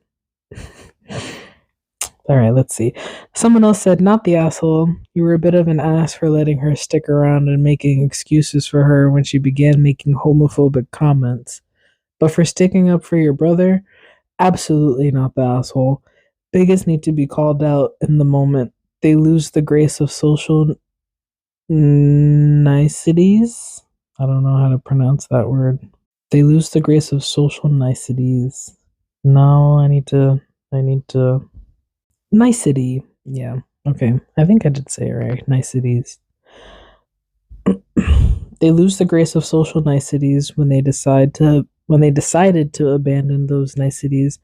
All right, let's see. Someone else said, not the asshole. You were a bit of an ass for letting her stick around and making excuses for her when she began making homophobic comments. But for sticking up for your brother, absolutely not the asshole. Bigots need to be called out in the moment. They lose the grace of social niceties. I don't know how to pronounce that word. They lose the grace of social niceties. No, I need to nicety. Yeah. Okay. I think I did say it right. Niceties. They lose the grace of social niceties when they decided to abandon those niceties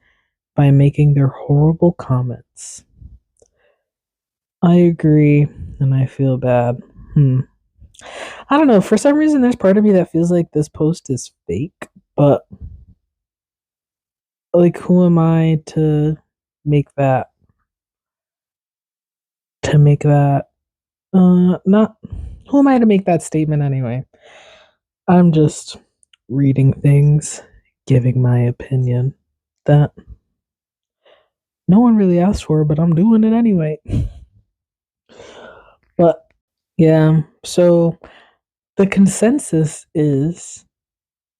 by making their horrible comments. I agree, and I feel bad. I don't know. For some reason, there's part of me that feels like this post is fake, but like, who am I to make that Not. Who am I to make that statement anyway? I'm just reading things, giving my opinion that no one really asked for, but I'm doing it anyway. But yeah, so the consensus is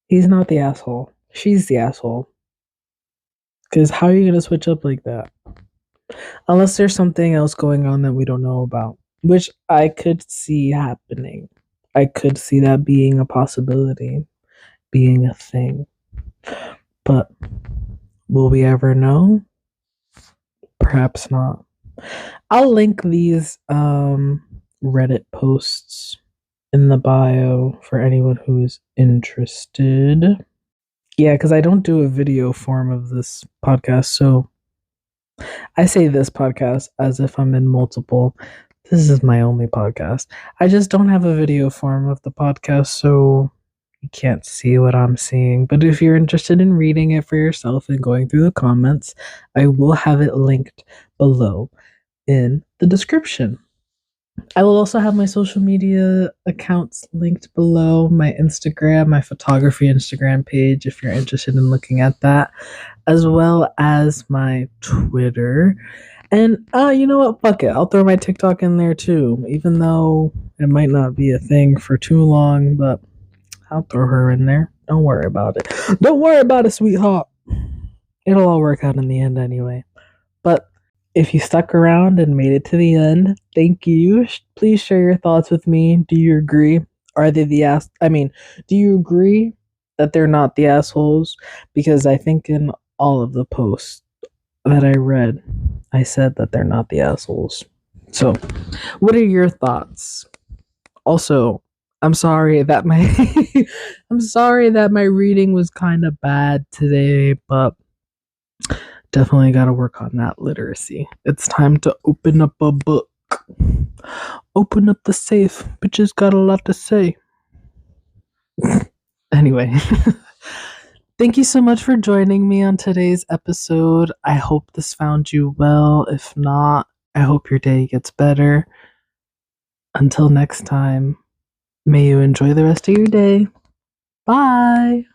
he's not the asshole. She's the asshole. Because how are you going to switch up like that? Unless there's something else going on that we don't know about, which I could see happening. I could see that being a possibility, being a thing. But will we ever know? Perhaps not. I'll link these Reddit posts in the bio for anyone who's interested. Yeah, because I don't do a video form of this podcast, so I say this podcast as if I'm in multiple. This is my only podcast. I just don't have a video form of the podcast, so you can't see what I'm seeing. But if you're interested in reading it for yourself and going through the comments, I will have it linked below in the description. I will also have my social media accounts linked below, my Instagram, my photography Instagram page if you're interested in looking at that, as well as my Twitter. And you know what? Fuck it. I'll throw my TikTok in there too, even though it might not be a thing for too long, but I'll throw her in there. Don't worry about it. Don't worry about it, sweetheart. It'll all work out in the end anyway. But if you stuck around and made it to the end, thank you. Please share your thoughts with me. Do you agree? Are they the ass? I mean, do you agree that they're not the assholes? Because I think in all of the posts that I read, I said that they're not the assholes. So, what are your thoughts? Also, I'm sorry that my I'm sorry that my reading was kind of bad today, but definitely got to work on that literacy. It's time to open up a book. Open up the safe. Bitches got a lot to say. Anyway, thank you so much for joining me on today's episode. I hope this found you well. If not, I hope your day gets better. Until next time, may you enjoy the rest of your day. Bye.